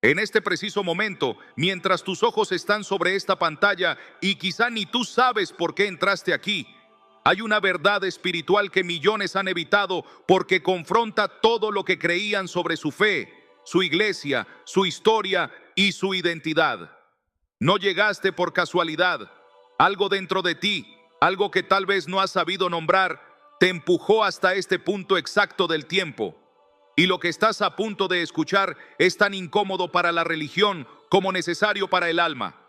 En este preciso momento, mientras tus ojos están sobre esta pantalla y quizá ni tú sabes por qué entraste aquí, hay una verdad espiritual que millones han evitado porque confronta todo lo que creían sobre su fe, su iglesia, su historia y su identidad. No llegaste por casualidad. Algo dentro de ti, algo que tal vez no has sabido nombrar, te empujó hasta este punto exacto del tiempo. Y lo que estás a punto de escuchar es tan incómodo para la religión como necesario para el alma.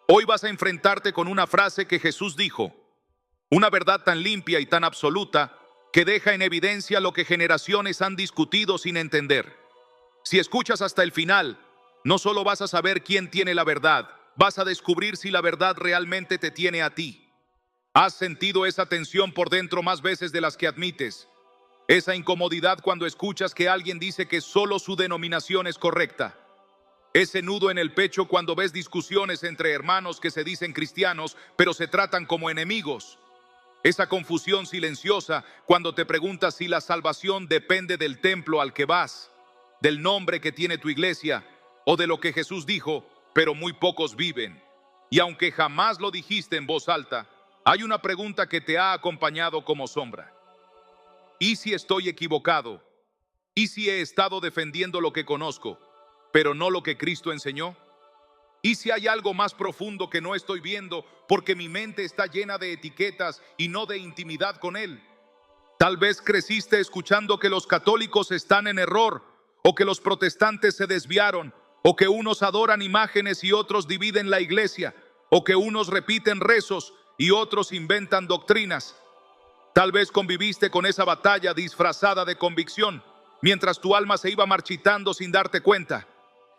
Hoy vas a enfrentarte con una frase que Jesús dijo, una verdad tan limpia y tan absoluta que deja en evidencia lo que generaciones han discutido sin entender. Si escuchas hasta el final, no solo vas a saber quién tiene la verdad, vas a descubrir si la verdad realmente te tiene a ti. Has sentido esa tensión por dentro más veces de las que admites. Esa incomodidad cuando escuchas que alguien dice que solo su denominación es correcta. Ese nudo en el pecho cuando ves discusiones entre hermanos que se dicen cristianos, pero se tratan como enemigos. Esa confusión silenciosa cuando te preguntas si la salvación depende del templo al que vas, del nombre que tiene tu iglesia o de lo que Jesús dijo, pero muy pocos viven. Y aunque jamás lo dijiste en voz alta, hay una pregunta que te ha acompañado como sombra. ¿Y si estoy equivocado? ¿Y si he estado defendiendo lo que conozco, pero no lo que Cristo enseñó? ¿Y si hay algo más profundo que no estoy viendo porque mi mente está llena de etiquetas y no de intimidad con Él? Tal vez creciste escuchando que los católicos están en error, o que los protestantes se desviaron, o que unos adoran imágenes y otros dividen la iglesia, o que unos repiten rezos y otros inventan doctrinas. Tal vez conviviste con esa batalla disfrazada de convicción, mientras tu alma se iba marchitando sin darte cuenta.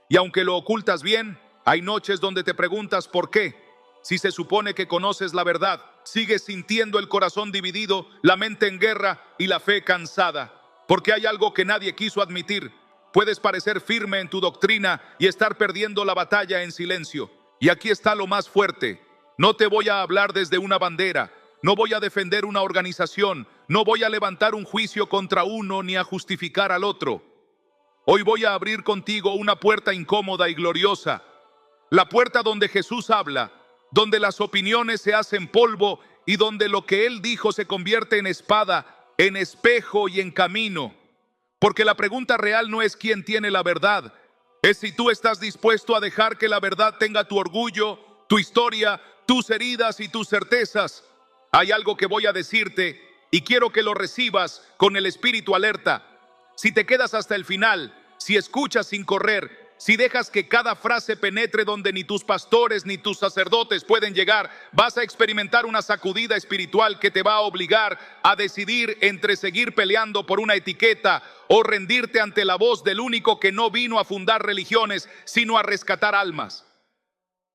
Y aunque lo ocultas bien, hay noches donde te preguntas por qué. Si se supone que conoces la verdad, sigues sintiendo el corazón dividido, la mente en guerra y la fe cansada. Porque hay algo que nadie quiso admitir. Puedes parecer firme en tu doctrina y estar perdiendo la batalla en silencio. Y aquí está lo más fuerte. No te voy a hablar desde una bandera. No voy a defender una organización. No voy a levantar un juicio contra uno ni a justificar al otro. Hoy voy a abrir contigo una puerta incómoda y gloriosa. La puerta donde Jesús habla, donde las opiniones se hacen polvo y donde lo que Él dijo se convierte en espada, en espejo y en camino. Porque la pregunta real no es quién tiene la verdad, es si tú estás dispuesto a dejar que la verdad tenga tu orgullo, tu historia, tus heridas y tus certezas. Hay algo que voy a decirte y quiero que lo recibas con el espíritu alerta. Si te quedas hasta el final, si escuchas sin correr, si dejas que cada frase penetre donde ni tus pastores ni tus sacerdotes pueden llegar, vas a experimentar una sacudida espiritual que te va a obligar a decidir entre seguir peleando por una etiqueta o rendirte ante la voz del único que no vino a fundar religiones, sino a rescatar almas.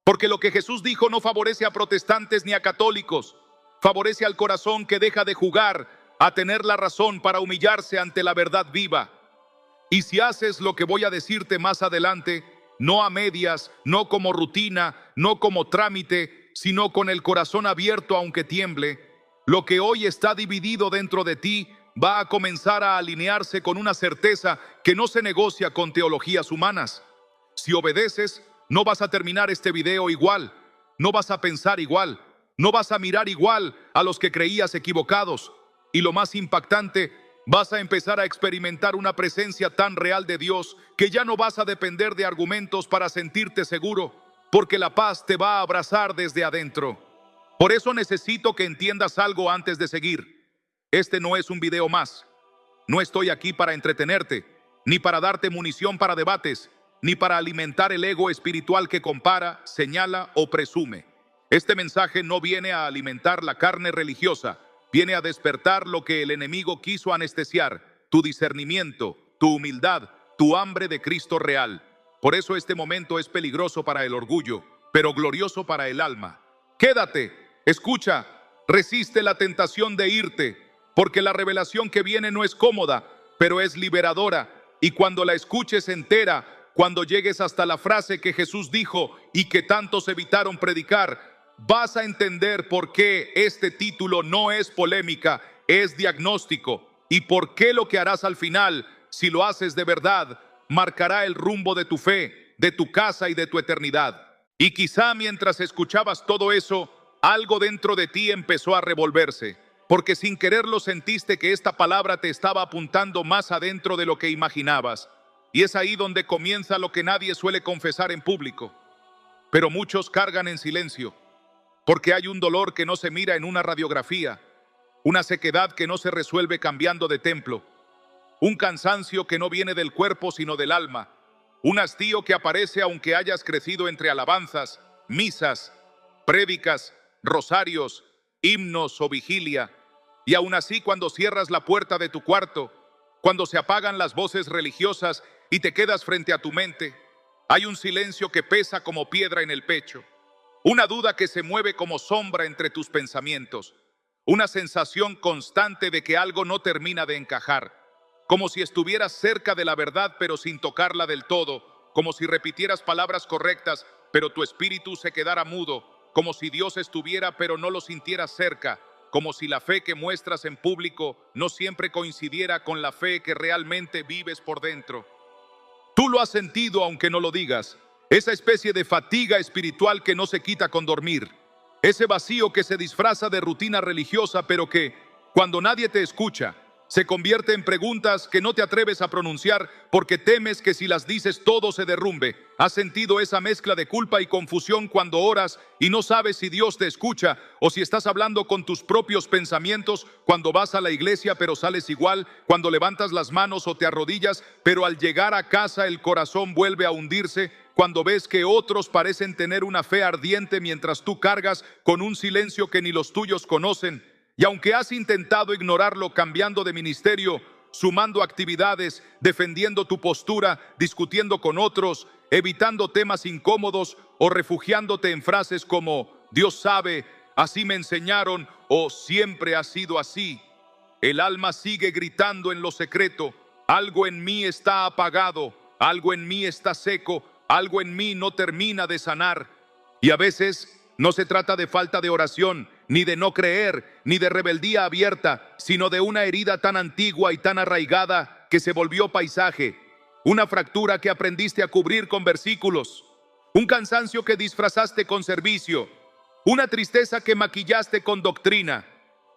Porque lo que Jesús dijo no favorece a protestantes ni a católicos, favorece al corazón que deja de jugar a tener la razón para humillarse ante la verdad viva. Y si haces lo que voy a decirte más adelante, no a medias, no como rutina, no como trámite, sino con el corazón abierto aunque tiemble, lo que hoy está dividido dentro de ti va a comenzar a alinearse con una certeza que no se negocia con teologías humanas. Si obedeces, no vas a terminar este video igual, no vas a pensar igual, no vas a mirar igual a los que creías equivocados. Y lo más impactante, vas a empezar a experimentar una presencia tan real de Dios que ya no vas a depender de argumentos para sentirte seguro, porque la paz te va a abrazar desde adentro. Por eso necesito que entiendas algo antes de seguir. Este no es un video más. No estoy aquí para entretenerte, ni para darte munición para debates, ni para alimentar el ego espiritual que compara, señala o presume. Este mensaje no viene a alimentar la carne religiosa, viene a despertar lo que el enemigo quiso anestesiar, tu discernimiento, tu humildad, tu hambre de Cristo real. Por eso este momento es peligroso para el orgullo, pero glorioso para el alma. Quédate, escucha, resiste la tentación de irte, porque la revelación que viene no es cómoda, pero es liberadora. Y cuando la escuches entera, cuando llegues hasta la frase que Jesús dijo y que tantos evitaron predicar, vas a entender por qué este título no es polémica, es diagnóstico, y por qué lo que harás al final, si lo haces de verdad, marcará el rumbo de tu fe, de tu casa y de tu eternidad. Y quizá mientras escuchabas todo eso, algo dentro de ti empezó a revolverse, porque sin quererlo sentiste que esta palabra te estaba apuntando más adentro de lo que imaginabas. Y es ahí donde comienza lo que nadie suele confesar en público, pero muchos cargan en silencio, porque hay un dolor que no se mira en una radiografía, una sequedad que no se resuelve cambiando de templo, un cansancio que no viene del cuerpo sino del alma, un hastío que aparece aunque hayas crecido entre alabanzas, misas, prédicas, rosarios, himnos o vigilia, y aún así cuando cierras la puerta de tu cuarto, cuando se apagan las voces religiosas y te quedas frente a tu mente, hay un silencio que pesa como piedra en el pecho, una duda que se mueve como sombra entre tus pensamientos, una sensación constante de que algo no termina de encajar, como si estuvieras cerca de la verdad pero sin tocarla del todo, como si repitieras palabras correctas pero tu espíritu se quedara mudo, como si Dios estuviera pero no lo sintieras cerca, como si la fe que muestras en público no siempre coincidiera con la fe que realmente vives por dentro. Tú lo has sentido aunque no lo digas, esa especie de fatiga espiritual que no se quita con dormir, ese vacío que se disfraza de rutina religiosa pero que, cuando nadie te escucha, se convierte en preguntas que no te atreves a pronunciar porque temes que si las dices todo se derrumbe. ¿Has sentido esa mezcla de culpa y confusión cuando oras y no sabes si Dios te escucha o si estás hablando con tus propios pensamientos cuando vas a la iglesia pero sales igual, cuando levantas las manos o te arrodillas pero al llegar a casa el corazón vuelve a hundirse, cuando ves que otros parecen tener una fe ardiente mientras tú cargas con un silencio que ni los tuyos conocen? Y aunque has intentado ignorarlo cambiando de ministerio, sumando actividades, defendiendo tu postura, discutiendo con otros, evitando temas incómodos o refugiándote en frases como Dios sabe, así me enseñaron o siempre ha sido así, el alma sigue gritando en lo secreto, algo en mí está apagado, algo en mí está seco, algo en mí no termina de sanar. Y a veces no se trata de falta de oración, ni de no creer, ni de rebeldía abierta, sino de una herida tan antigua y tan arraigada que se volvió paisaje, una fractura que aprendiste a cubrir con versículos, un cansancio que disfrazaste con servicio, una tristeza que maquillaste con doctrina,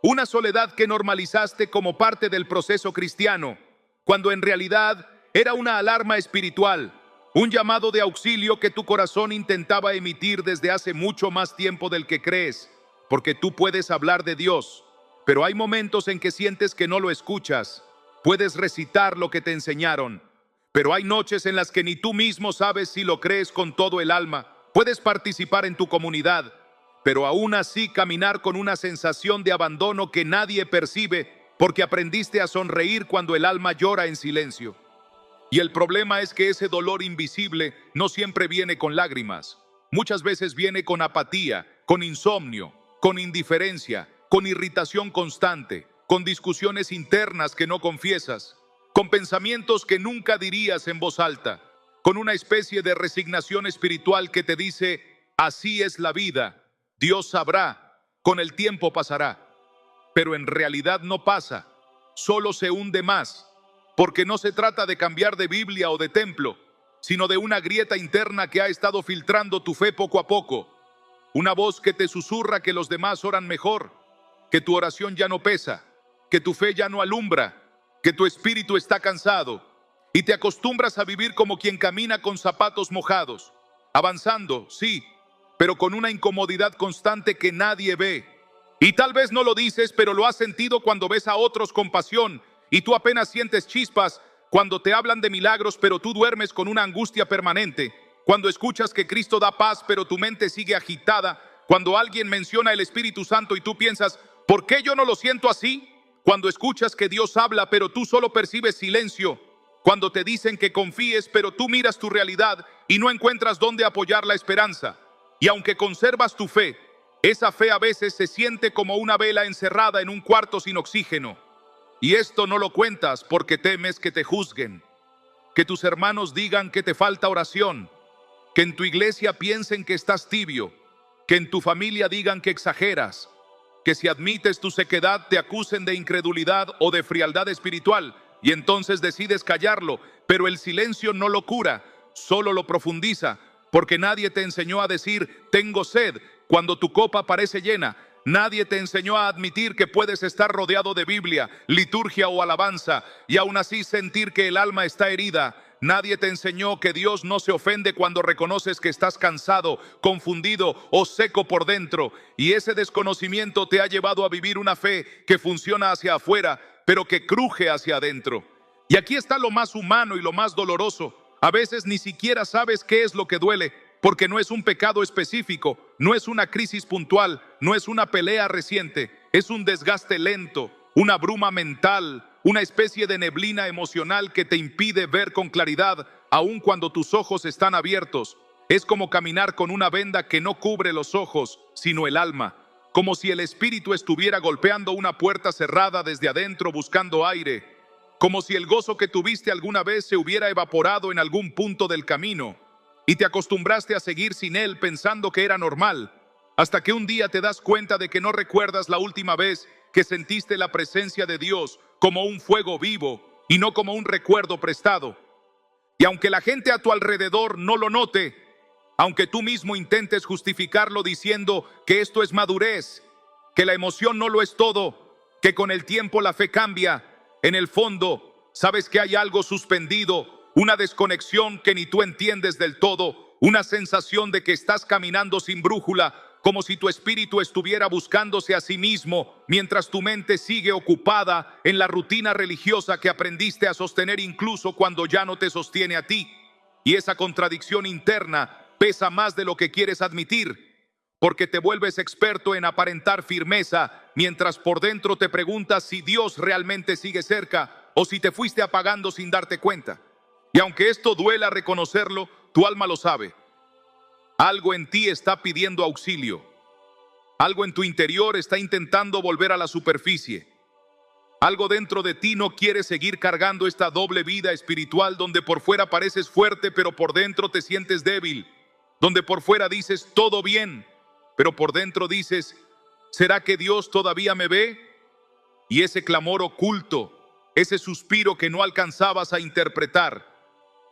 una soledad que normalizaste como parte del proceso cristiano, cuando en realidad era una alarma espiritual, un llamado de auxilio que tu corazón intentaba emitir desde hace mucho más tiempo del que crees. Porque tú puedes hablar de Dios, pero hay momentos en que sientes que no lo escuchas. Puedes recitar lo que te enseñaron, pero hay noches en las que ni tú mismo sabes si lo crees con todo el alma. Puedes participar en tu comunidad, pero aún así caminar con una sensación de abandono que nadie percibe porque aprendiste a sonreír cuando el alma llora en silencio. Y el problema es que ese dolor invisible no siempre viene con lágrimas. Muchas veces viene con apatía, con insomnio, con indiferencia, con irritación constante, con discusiones internas que no confiesas, con pensamientos que nunca dirías en voz alta, con una especie de resignación espiritual que te dice, así es la vida, Dios sabrá, con el tiempo pasará. Pero en realidad no pasa, solo se hunde más, porque no se trata de cambiar de Biblia o de templo, sino de una grieta interna que ha estado filtrando tu fe poco a poco. Una voz que te susurra que los demás oran mejor, que tu oración ya no pesa, que tu fe ya no alumbra, que tu espíritu está cansado y te acostumbras a vivir como quien camina con zapatos mojados, avanzando, sí, pero con una incomodidad constante que nadie ve. Y tal vez no lo dices, pero lo has sentido cuando ves a otros con pasión y tú apenas sientes chispas, cuando te hablan de milagros, pero tú duermes con una angustia permanente. Cuando escuchas que Cristo da paz, pero tu mente sigue agitada. Cuando alguien menciona el Espíritu Santo y tú piensas, ¿por qué yo no lo siento así? Cuando escuchas que Dios habla, pero tú solo percibes silencio. Cuando te dicen que confíes, pero tú miras tu realidad y no encuentras dónde apoyar la esperanza. Y aunque conservas tu fe, esa fe a veces se siente como una vela encerrada en un cuarto sin oxígeno. Y esto no lo cuentas porque temes que te juzguen, que tus hermanos digan que te falta oración, que en tu iglesia piensen que estás tibio, que en tu familia digan que exageras, que si admites tu sequedad te acusen de incredulidad o de frialdad espiritual y entonces decides callarlo, pero el silencio no lo cura, solo lo profundiza, porque nadie te enseñó a decir, tengo sed, cuando tu copa parece llena. Nadie te enseñó a admitir que puedes estar rodeado de Biblia, liturgia o alabanza, y aún así sentir que el alma está herida. Nadie te enseñó que Dios no se ofende cuando reconoces que estás cansado, confundido o seco por dentro. Y ese desconocimiento te ha llevado a vivir una fe que funciona hacia afuera, pero que cruje hacia adentro. Y aquí está lo más humano y lo más doloroso. A veces ni siquiera sabes qué es lo que duele, porque no es un pecado específico, no es una crisis puntual, no es una pelea reciente, es un desgaste lento, una bruma mental, una especie de neblina emocional que te impide ver con claridad, aun cuando tus ojos están abiertos. Es como caminar con una venda que no cubre los ojos, sino el alma, como si el espíritu estuviera golpeando una puerta cerrada desde adentro buscando aire, como si el gozo que tuviste alguna vez se hubiera evaporado en algún punto del camino, y te acostumbraste a seguir sin él pensando que era normal, hasta que un día te das cuenta de que no recuerdas la última vez que sentiste la presencia de Dios como un fuego vivo y no como un recuerdo prestado. Y aunque la gente a tu alrededor no lo note, aunque tú mismo intentes justificarlo diciendo que esto es madurez, que la emoción no lo es todo, que con el tiempo la fe cambia, en el fondo sabes que hay algo suspendido, una desconexión que ni tú entiendes del todo, una sensación de que estás caminando sin brújula, como si tu espíritu estuviera buscándose a sí mismo, mientras tu mente sigue ocupada en la rutina religiosa que aprendiste a sostener incluso cuando ya no te sostiene a ti. Y esa contradicción interna pesa más de lo que quieres admitir, porque te vuelves experto en aparentar firmeza, mientras por dentro te preguntas si Dios realmente sigue cerca o si te fuiste apagando sin darte cuenta. Y aunque esto duela reconocerlo, tu alma lo sabe. Algo en ti está pidiendo auxilio. Algo en tu interior está intentando volver a la superficie. Algo dentro de ti no quiere seguir cargando esta doble vida espiritual donde por fuera pareces fuerte, pero por dentro te sientes débil. Donde por fuera dices todo bien, pero por dentro dices, ¿será que Dios todavía me ve? Y ese clamor oculto, ese suspiro que no alcanzabas a interpretar,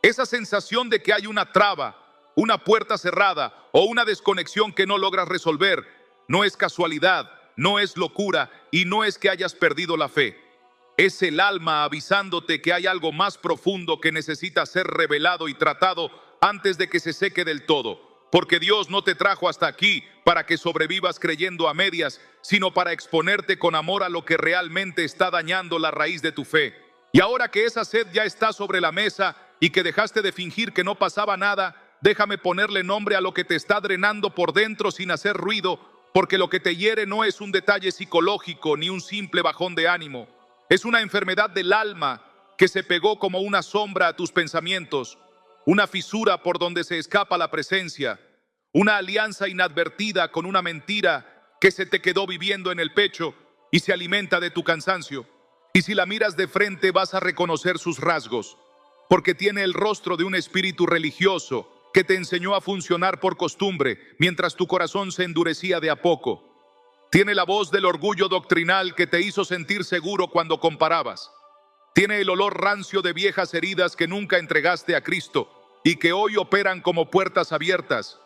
esa sensación de que hay una traba, una puerta cerrada o una desconexión que no logras resolver, no es casualidad, no es locura y no es que hayas perdido la fe. Es el alma avisándote que hay algo más profundo que necesita ser revelado y tratado antes de que se seque del todo. Porque Dios no te trajo hasta aquí para que sobrevivas creyendo a medias, sino para exponerte con amor a lo que realmente está dañando la raíz de tu fe. Y ahora que esa sed ya está sobre la mesa y que dejaste de fingir que no pasaba nada, déjame ponerle nombre a lo que te está drenando por dentro sin hacer ruido, porque lo que te hiere no es un detalle psicológico ni un simple bajón de ánimo. Es una enfermedad del alma que se pegó como una sombra a tus pensamientos, una fisura por donde se escapa la presencia, una alianza inadvertida con una mentira que se te quedó viviendo en el pecho y se alimenta de tu cansancio. Y si la miras de frente vas a reconocer sus rasgos, porque tiene el rostro de un espíritu religioso que te enseñó a funcionar por costumbre mientras tu corazón se endurecía de a poco. Tiene la voz del orgullo doctrinal que te hizo sentir seguro cuando comparabas. Tiene el olor rancio de viejas heridas que nunca entregaste a Cristo y que hoy operan como puertas abiertas.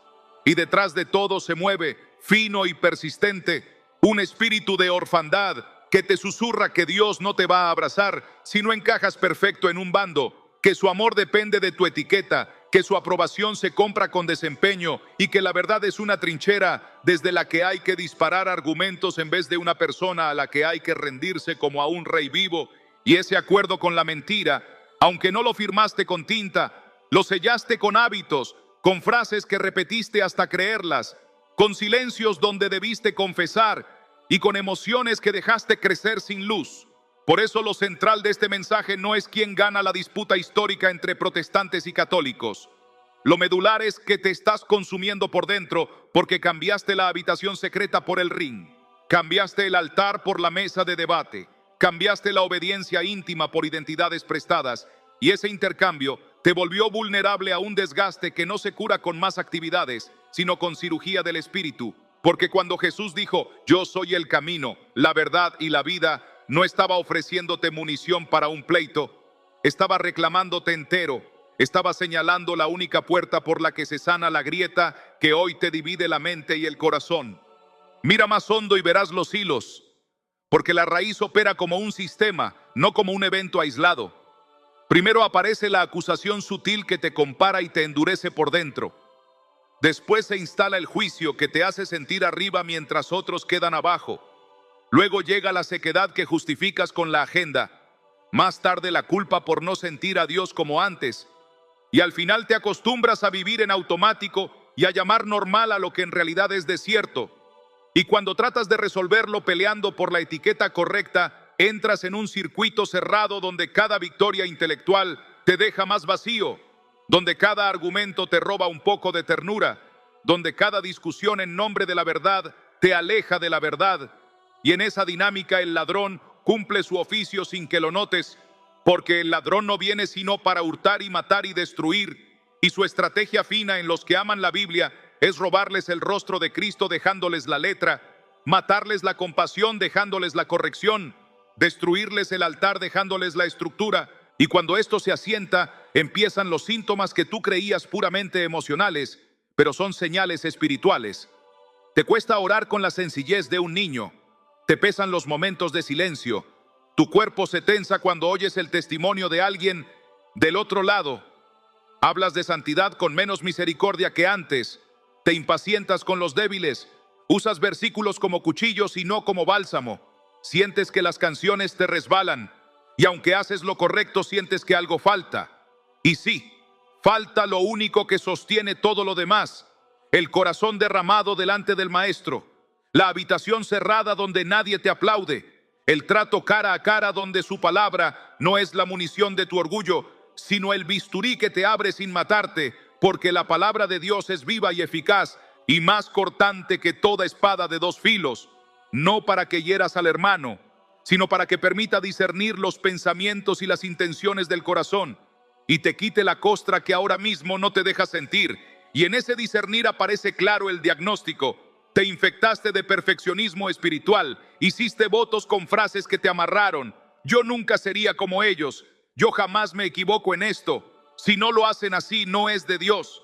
Y detrás de todo se mueve, fino y persistente, un espíritu de orfandad que te susurra que Dios no te va a abrazar si no encajas perfecto en un bando, que su amor depende de tu etiqueta, que su aprobación se compra con desempeño y que la verdad es una trinchera desde la que hay que disparar argumentos en vez de una persona a la que hay que rendirse como a un rey vivo. Y ese acuerdo con la mentira, aunque no lo firmaste con tinta, lo sellaste con hábitos, con frases que repetiste hasta creerlas, con silencios donde debiste confesar y con emociones que dejaste crecer sin luz. Por eso lo central de este mensaje no es quién gana la disputa histórica entre protestantes y católicos. Lo medular es que te estás consumiendo por dentro porque cambiaste la habitación secreta por el ring, cambiaste el altar por la mesa de debate, cambiaste la obediencia íntima por identidades prestadas y ese intercambio te volvió vulnerable a un desgaste que no se cura con más actividades, sino con cirugía del espíritu. Porque cuando Jesús dijo, yo soy el camino, la verdad y la vida, no estaba ofreciéndote munición para un pleito, estaba reclamándote entero, estaba señalando la única puerta por la que se sana la grieta que hoy te divide la mente y el corazón. Mira más hondo y verás los hilos, porque la raíz opera como un sistema, no como un evento aislado. Primero aparece la acusación sutil que te compara y te endurece por dentro. Después se instala el juicio que te hace sentir arriba mientras otros quedan abajo. Luego llega la sequedad que justificas con la agenda. Más tarde la culpa por no sentir a Dios como antes. Y al final te acostumbras a vivir en automático y a llamar normal a lo que en realidad es desierto. Y cuando tratas de resolverlo peleando por la etiqueta correcta, entras en un circuito cerrado donde cada victoria intelectual te deja más vacío, donde cada argumento te roba un poco de ternura, donde cada discusión en nombre de la verdad te aleja de la verdad. Y en esa dinámica el ladrón cumple su oficio sin que lo notes, porque el ladrón no viene sino para hurtar y matar y destruir, y su estrategia fina en los que aman la Biblia es robarles el rostro de Cristo dejándoles la letra, matarles la compasión dejándoles la corrección, destruirles el altar dejándoles la estructura, y cuando esto se asienta, empiezan los síntomas que tú creías puramente emocionales, pero son señales espirituales. Te cuesta orar con la sencillez de un niño. Te pesan los momentos de silencio. Tu cuerpo se tensa cuando oyes el testimonio de alguien del otro lado. Hablas de santidad con menos misericordia que antes. Te impacientas con los débiles. Usas versículos como cuchillos y no como bálsamo. Sientes que las canciones te resbalan. Y aunque haces lo correcto, sientes que algo falta. Y sí, falta lo único que sostiene todo lo demás. El corazón derramado delante del Maestro. La habitación cerrada donde nadie te aplaude, el trato cara a cara donde su palabra no es la munición de tu orgullo, sino el bisturí que te abre sin matarte, porque la palabra de Dios es viva y eficaz y más cortante que toda espada de dos filos, no para que hieras al hermano, sino para que permita discernir los pensamientos y las intenciones del corazón y te quite la costra que ahora mismo no te deja sentir. Y en ese discernir aparece claro el diagnóstico. Te infectaste de perfeccionismo espiritual, hiciste votos con frases que te amarraron. Yo nunca sería como ellos, yo jamás me equivoco en esto. Si no lo hacen así, no es de Dios.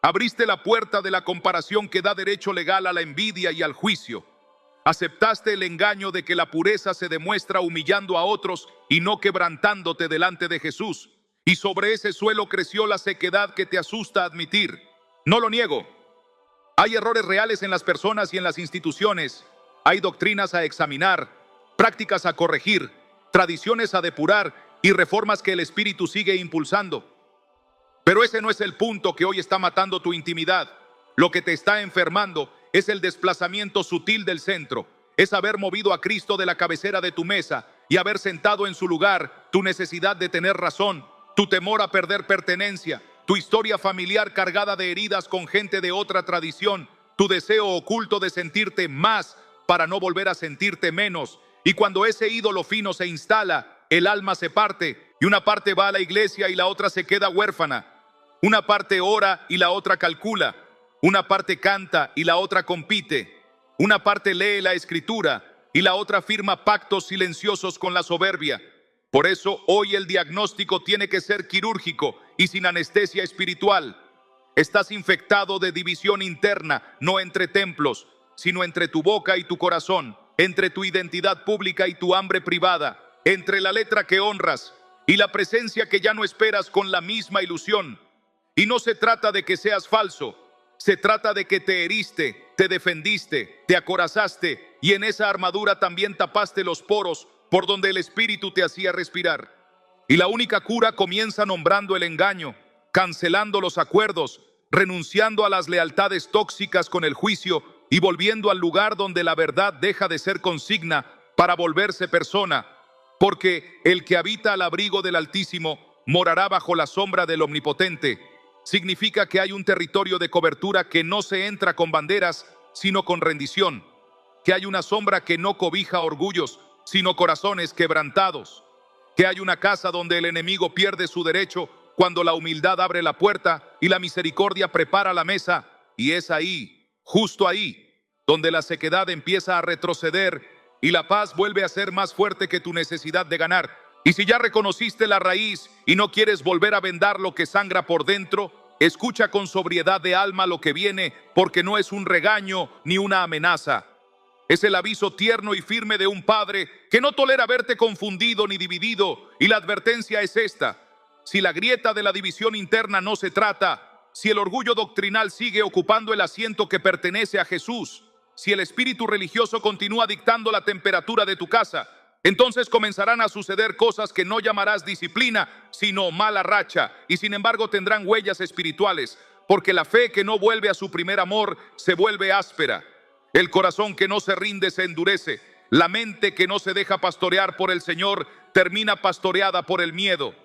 Abriste la puerta de la comparación que da derecho legal a la envidia y al juicio. Aceptaste el engaño de que la pureza se demuestra humillando a otros y no quebrantándote delante de Jesús. Y sobre ese suelo creció la sequedad que te asusta admitir. No lo niego. Hay errores reales en las personas y en las instituciones. Hay doctrinas a examinar, prácticas a corregir, tradiciones a depurar y reformas que el Espíritu sigue impulsando. Pero ese no es el punto que hoy está matando tu intimidad. Lo que te está enfermando es el desplazamiento sutil del centro. Es haber movido a Cristo de la cabecera de tu mesa y haber sentado en su lugar tu necesidad de tener razón, tu temor a perder pertenencia, tu historia familiar cargada de heridas con gente de otra tradición, tu deseo oculto de sentirte más para no volver a sentirte menos. Y cuando ese ídolo fino se instala, el alma se parte y una parte va a la iglesia y la otra se queda huérfana. Una parte ora y la otra calcula. Una parte canta y la otra compite. Una parte lee la escritura y la otra firma pactos silenciosos con la soberbia. Por eso hoy el diagnóstico tiene que ser quirúrgico y sin anestesia espiritual. Estás infectado de división interna, no entre templos, sino entre tu boca y tu corazón, entre tu identidad pública y tu hambre privada, entre la letra que honras y la presencia que ya no esperas con la misma ilusión. Y no se trata de que seas falso, se trata de que te heriste, te defendiste, te acorazaste y en esa armadura también tapaste los poros por donde el Espíritu te hacía respirar. Y la única cura comienza nombrando el engaño, cancelando los acuerdos, renunciando a las lealtades tóxicas con el juicio y volviendo al lugar donde la verdad deja de ser consigna para volverse persona. Porque el que habita al abrigo del Altísimo morará bajo la sombra del Omnipotente. Significa que hay un territorio de cobertura que no se entra con banderas, sino con rendición. Que hay una sombra que no cobija orgullos, sino corazones quebrantados. Que hay una casa donde el enemigo pierde su derecho cuando la humildad abre la puerta y la misericordia prepara la mesa. Y es ahí, justo ahí, donde la sequedad empieza a retroceder y la paz vuelve a ser más fuerte que tu necesidad de ganar. Y si ya reconociste la raíz y no quieres volver a vendar lo que sangra por dentro, escucha con sobriedad de alma lo que viene, porque no es un regaño ni una amenaza. Es el aviso tierno y firme de un padre que no tolera verte confundido ni dividido, y la advertencia es esta: si la grieta de la división interna no se trata, si el orgullo doctrinal sigue ocupando el asiento que pertenece a Jesús, si el espíritu religioso continúa dictando la temperatura de tu casa, entonces comenzarán a suceder cosas que no llamarás disciplina, sino mala racha, y sin embargo tendrán huellas espirituales, porque la fe que no vuelve a su primer amor se vuelve áspera. El corazón que no se rinde se endurece. La mente que no se deja pastorear por el Señor termina pastoreada por el miedo.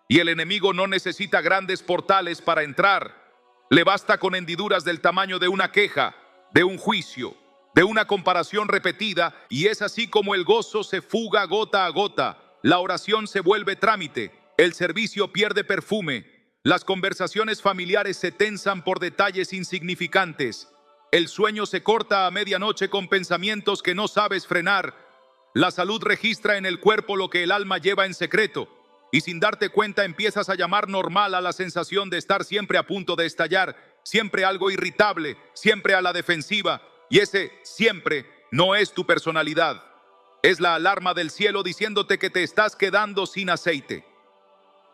Y el enemigo no necesita grandes portales para entrar. Le basta con hendiduras del tamaño de una queja, de un juicio, de una comparación repetida, y es así como el gozo se fuga gota a gota, la oración se vuelve trámite, el servicio pierde perfume, las conversaciones familiares se tensan por detalles insignificantes, el sueño se corta a medianoche con pensamientos que no sabes frenar, la salud registra en el cuerpo lo que el alma lleva en secreto, y sin darte cuenta empiezas a llamar normal a la sensación de estar siempre a punto de estallar, siempre algo irritable, siempre a la defensiva. Y ese siempre no es tu personalidad. Es la alarma del cielo diciéndote que te estás quedando sin aceite.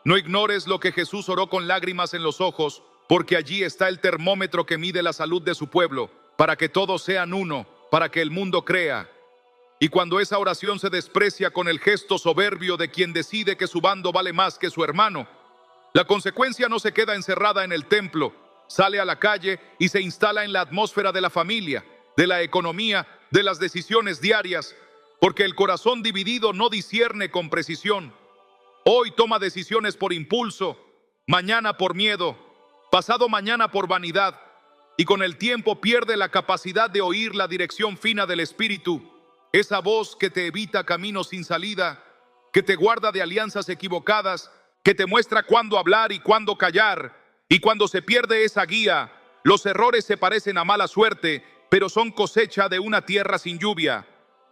No ignores lo que Jesús oró con lágrimas en los ojos, porque allí está el termómetro que mide la salud de su pueblo, para que todos sean uno, para que el mundo crea. Y cuando esa oración se desprecia con el gesto soberbio de quien decide que su bando vale más que su hermano, la consecuencia no se queda encerrada en el templo, sale a la calle y se instala en la atmósfera de la familia, de la economía, de las decisiones diarias, porque el corazón dividido no discierne con precisión. Hoy toma decisiones por impulso, mañana por miedo, pasado mañana por vanidad, y con el tiempo pierde la capacidad de oír la dirección fina del Espíritu, esa voz que te evita caminos sin salida, que te guarda de alianzas equivocadas, que te muestra cuándo hablar y cuándo callar. Y cuando se pierde esa guía, los errores se parecen a mala suerte, pero son cosecha de una tierra sin lluvia.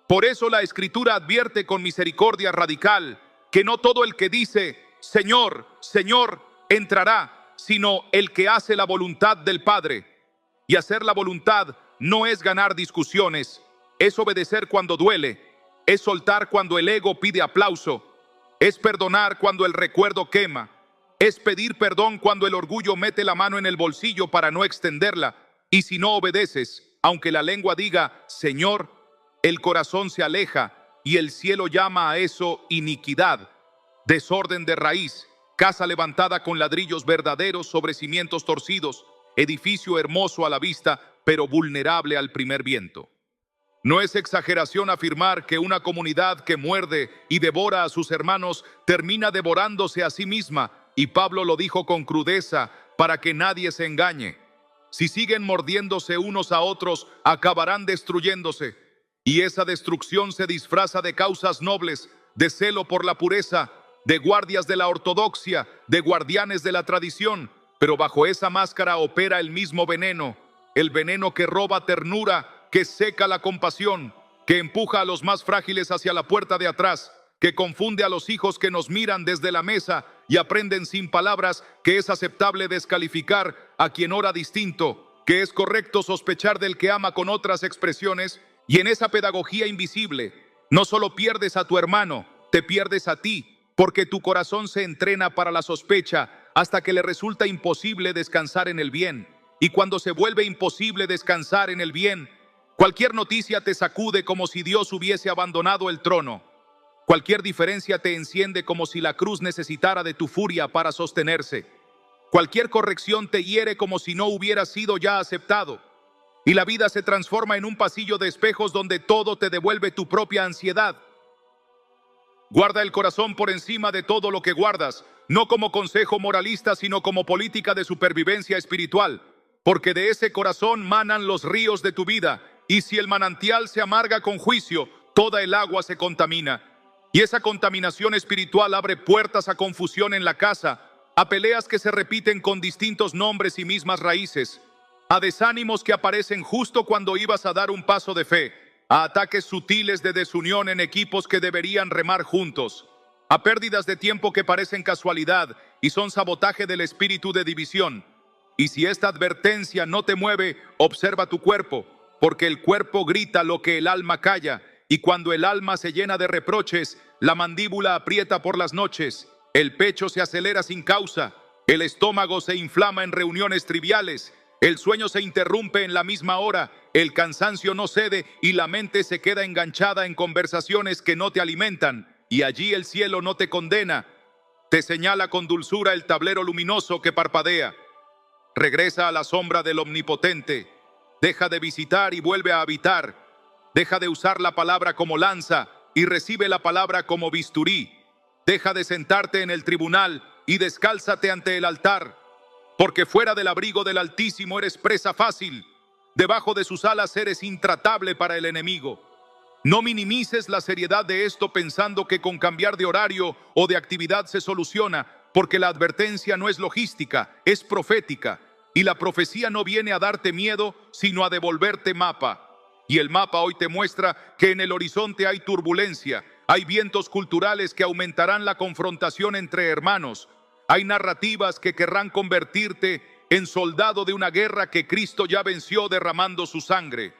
Por eso la Escritura advierte con misericordia radical que no todo el que dice Señor, Señor, entrará, sino el que hace la voluntad del Padre. Y hacer la voluntad no es ganar discusiones, es obedecer cuando duele, es soltar cuando el ego pide aplauso, es perdonar cuando el recuerdo quema, es pedir perdón cuando el orgullo mete la mano en el bolsillo para no extenderla. Y si no obedeces, aunque la lengua diga Señor, el corazón se aleja y el cielo llama a eso iniquidad, desorden de raíz, casa levantada con ladrillos verdaderos sobre cimientos torcidos, edificio hermoso a la vista, pero vulnerable al primer viento. No es exageración afirmar que una comunidad que muerde y devora a sus hermanos termina devorándose a sí misma, y Pablo lo dijo con crudeza para que nadie se engañe. Si siguen mordiéndose unos a otros, acabarán destruyéndose, y esa destrucción se disfraza de causas nobles, de celo por la pureza, de guardias de la ortodoxia, de guardianes de la tradición, pero bajo esa máscara opera el mismo veneno, el veneno que roba ternura, que seca la compasión, que empuja a los más frágiles hacia la puerta de atrás, que confunde a los hijos que nos miran desde la mesa y aprenden sin palabras que es aceptable descalificar a quien ora distinto, que es correcto sospechar del que ama con otras expresiones, y en esa pedagogía invisible no solo pierdes a tu hermano, te pierdes a ti, porque tu corazón se entrena para la sospecha hasta que le resulta imposible descansar en el bien, y cuando se vuelve imposible descansar en el bien, cualquier noticia te sacude como si Dios hubiese abandonado el trono. Cualquier diferencia te enciende como si la cruz necesitara de tu furia para sostenerse. Cualquier corrección te hiere como si no hubiera sido ya aceptado. Y la vida se transforma en un pasillo de espejos donde todo te devuelve tu propia ansiedad. Guarda el corazón por encima de todo lo que guardas, no como consejo moralista, sino como política de supervivencia espiritual, porque de ese corazón manan los ríos de tu vida. Y si el manantial se amarga con juicio, toda el agua se contamina. Y esa contaminación espiritual abre puertas a confusión en la casa, a peleas que se repiten con distintos nombres y mismas raíces, a desánimos que aparecen justo cuando ibas a dar un paso de fe, a ataques sutiles de desunión en equipos que deberían remar juntos, a pérdidas de tiempo que parecen casualidad y son sabotaje del espíritu de división. Y si esta advertencia no te mueve, observa tu cuerpo, porque el cuerpo grita lo que el alma calla, y cuando el alma se llena de reproches, la mandíbula aprieta por las noches, el pecho se acelera sin causa, el estómago se inflama en reuniones triviales, el sueño se interrumpe en la misma hora, el cansancio no cede y la mente se queda enganchada en conversaciones que no te alimentan, y allí el cielo no te condena, te señala con dulzura el tablero luminoso que parpadea. Regresa a la sombra del Omnipotente, deja de visitar y vuelve a habitar, deja de usar la palabra como lanza y recibe la palabra como bisturí, deja de sentarte en el tribunal y descálzate ante el altar, porque fuera del abrigo del Altísimo eres presa fácil, debajo de sus alas eres intratable para el enemigo. No minimices la seriedad de esto pensando que con cambiar de horario o de actividad se soluciona, porque la advertencia no es logística, es profética, y la profecía no viene a darte miedo, sino a devolverte mapa. Y el mapa hoy te muestra que en el horizonte hay turbulencia, hay vientos culturales que aumentarán la confrontación entre hermanos, hay narrativas que querrán convertirte en soldado de una guerra que Cristo ya venció derramando su sangre.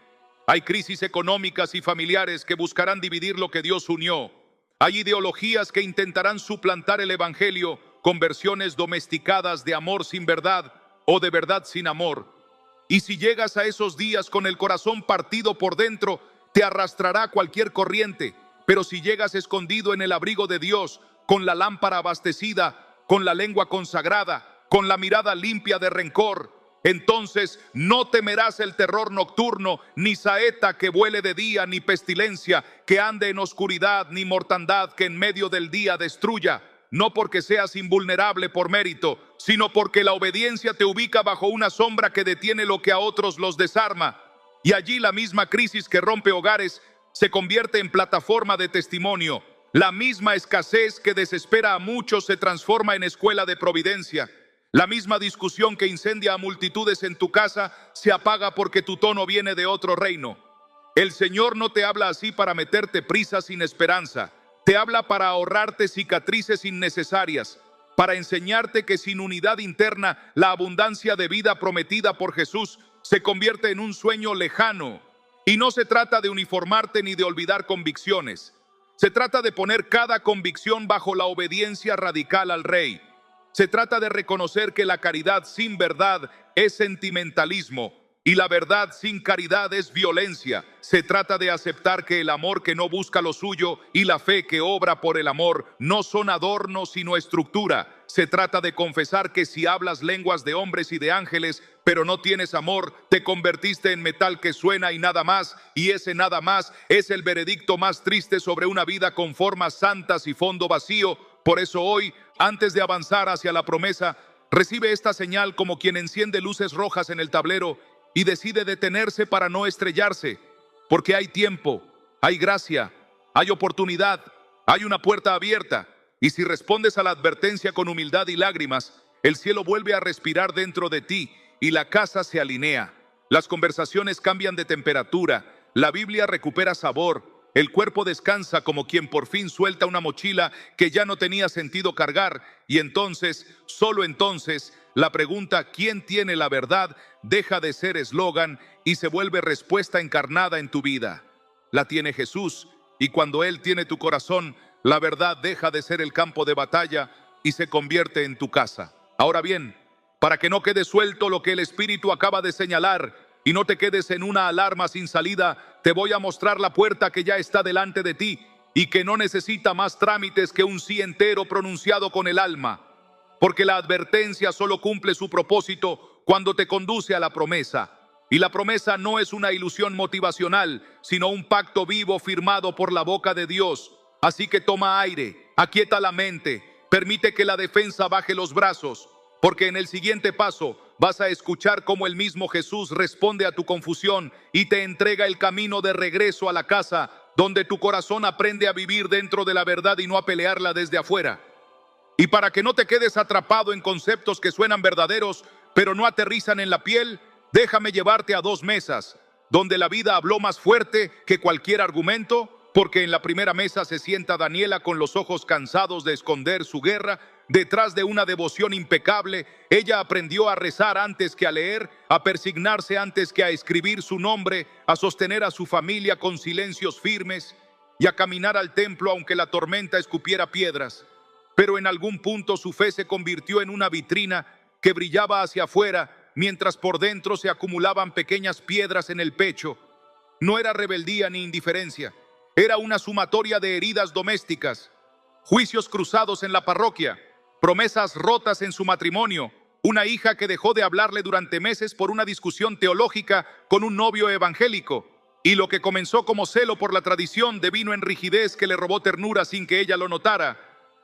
Hay crisis económicas y familiares que buscarán dividir lo que Dios unió. Hay ideologías que intentarán suplantar el evangelio con versiones domesticadas de amor sin verdad o de verdad sin amor. Y si llegas a esos días con el corazón partido por dentro, te arrastrará cualquier corriente. Pero si llegas escondido en el abrigo de Dios, con la lámpara abastecida, con la lengua consagrada, con la mirada limpia de rencor, entonces no temerás el terror nocturno, ni saeta que vuele de día, ni pestilencia que ande en oscuridad, ni mortandad que en medio del día destruya. No porque seas invulnerable por mérito, sino porque la obediencia te ubica bajo una sombra que detiene lo que a otros los desarma. Y allí la misma crisis que rompe hogares se convierte en plataforma de testimonio. La misma escasez que desespera a muchos se transforma en escuela de providencia. La misma discusión que incendia a multitudes en tu casa se apaga porque tu tono viene de otro reino. El Señor no te habla así para meterte prisa sin esperanza. Te habla para ahorrarte cicatrices innecesarias, para enseñarte que sin unidad interna la abundancia de vida prometida por Jesús se convierte en un sueño lejano. Y no se trata de uniformarte ni de olvidar convicciones. Se trata de poner cada convicción bajo la obediencia radical al Rey. Se trata de reconocer que la caridad sin verdad es sentimentalismo y la verdad sin caridad es violencia. Se trata de aceptar que el amor que no busca lo suyo y la fe que obra por el amor no son adornos sino estructura. Se trata de confesar que si hablas lenguas de hombres y de ángeles, pero no tienes amor, te convertiste en metal que suena y nada más, y ese nada más es el veredicto más triste sobre una vida con formas santas y fondo vacío. Por eso hoy, antes de avanzar hacia la promesa, recibe esta señal como quien enciende luces rojas en el tablero y decide detenerse para no estrellarse, porque hay tiempo, hay gracia, hay oportunidad, hay una puerta abierta, y si respondes a la advertencia con humildad y lágrimas, el cielo vuelve a respirar dentro de ti y la casa se alinea. Las conversaciones cambian de temperatura, la Biblia recupera sabor, el cuerpo descansa como quien por fin suelta una mochila que ya no tenía sentido cargar, y entonces, solo entonces, la pregunta ¿quién tiene la verdad? Deja de ser eslogan y se vuelve respuesta encarnada en tu vida. La tiene Jesús, y cuando Él tiene tu corazón, la verdad deja de ser el campo de batalla y se convierte en tu casa. Ahora bien, para que no quede suelto lo que el Espíritu acaba de señalar y no te quedes en una alarma sin salida, te voy a mostrar la puerta que ya está delante de ti y que no necesita más trámites que un sí entero pronunciado con el alma. Porque la advertencia solo cumple su propósito cuando te conduce a la promesa. Y la promesa no es una ilusión motivacional, sino un pacto vivo firmado por la boca de Dios. Así que toma aire, aquieta la mente, permite que la defensa baje los brazos, porque en el siguiente paso vas a escuchar cómo el mismo Jesús responde a tu confusión y te entrega el camino de regreso a la casa, donde tu corazón aprende a vivir dentro de la verdad y no a pelearla desde afuera. Y para que no te quedes atrapado en conceptos que suenan verdaderos, pero no aterrizan en la piel, déjame llevarte a dos mesas, donde la vida habló más fuerte que cualquier argumento, porque en la primera mesa se sienta Daniela con los ojos cansados de esconder su guerra. Detrás de una devoción impecable, ella aprendió a rezar antes que a leer, a persignarse antes que a escribir su nombre, a sostener a su familia con silencios firmes y a caminar al templo aunque la tormenta escupiera piedras. Pero en algún punto su fe se convirtió en una vitrina que brillaba hacia afuera, mientras por dentro se acumulaban pequeñas piedras en el pecho. No era rebeldía ni indiferencia, era una sumatoria de heridas domésticas, juicios cruzados en la parroquia, promesas rotas en su matrimonio, una hija que dejó de hablarle durante meses por una discusión teológica con un novio evangélico, y lo que comenzó como celo por la tradición devino en rigidez que le robó ternura sin que ella lo notara,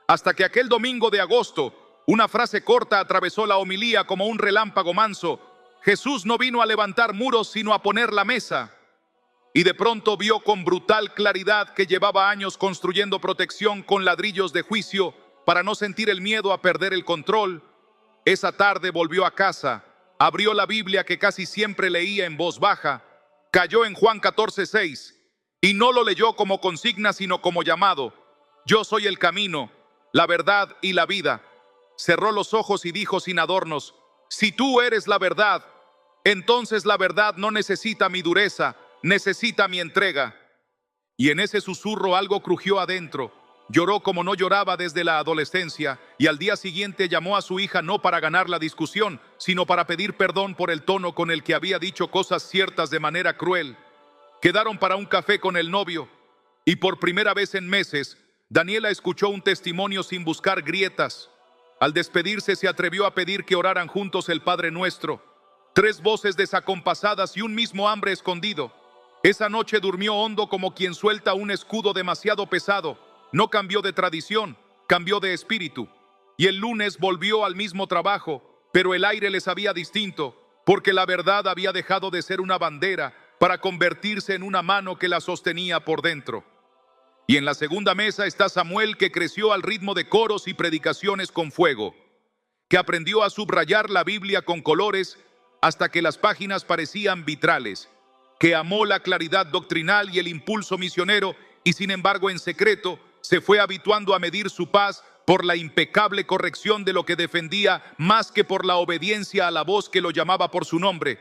hasta que aquel domingo de agosto, una frase corta atravesó la homilía como un relámpago manso. Jesús no vino a levantar muros, sino a poner la mesa. Y de pronto vio con brutal claridad que llevaba años construyendo protección con ladrillos de juicio para no sentir el miedo a perder el control. Esa tarde volvió a casa, abrió la Biblia que casi siempre leía en voz baja, cayó en Juan 14:6 y no lo leyó como consigna sino como llamado. Yo soy el camino, la verdad y la vida. Cerró los ojos y dijo sin adornos: si tú eres la verdad, entonces la verdad no necesita mi dureza, necesita mi entrega. Y en ese susurro algo crujió adentro. Lloró como no lloraba desde la adolescencia, y al día siguiente llamó a su hija no para ganar la discusión, sino para pedir perdón por el tono con el que había dicho cosas ciertas de manera cruel. Quedaron para un café con el novio, y por primera vez en meses, Daniela escuchó un testimonio sin buscar grietas. Al despedirse se atrevió a pedir que oraran juntos el Padre Nuestro. 3 voces desacompasadas y un mismo hambre escondido. Esa noche durmió hondo como quien suelta un escudo demasiado pesado. No cambió de tradición, cambió de espíritu. Y el lunes volvió al mismo trabajo, pero el aire le sabía distinto, porque la verdad había dejado de ser una bandera para convertirse en una mano que la sostenía por dentro. Y en la segunda mesa está Samuel, que creció al ritmo de coros y predicaciones con fuego, que aprendió a subrayar la Biblia con colores hasta que las páginas parecían vitrales, que amó la claridad doctrinal y el impulso misionero, y sin embargo en secreto se fue habituando a medir su paz por la impecable corrección de lo que defendía más que por la obediencia a la voz que lo llamaba por su nombre.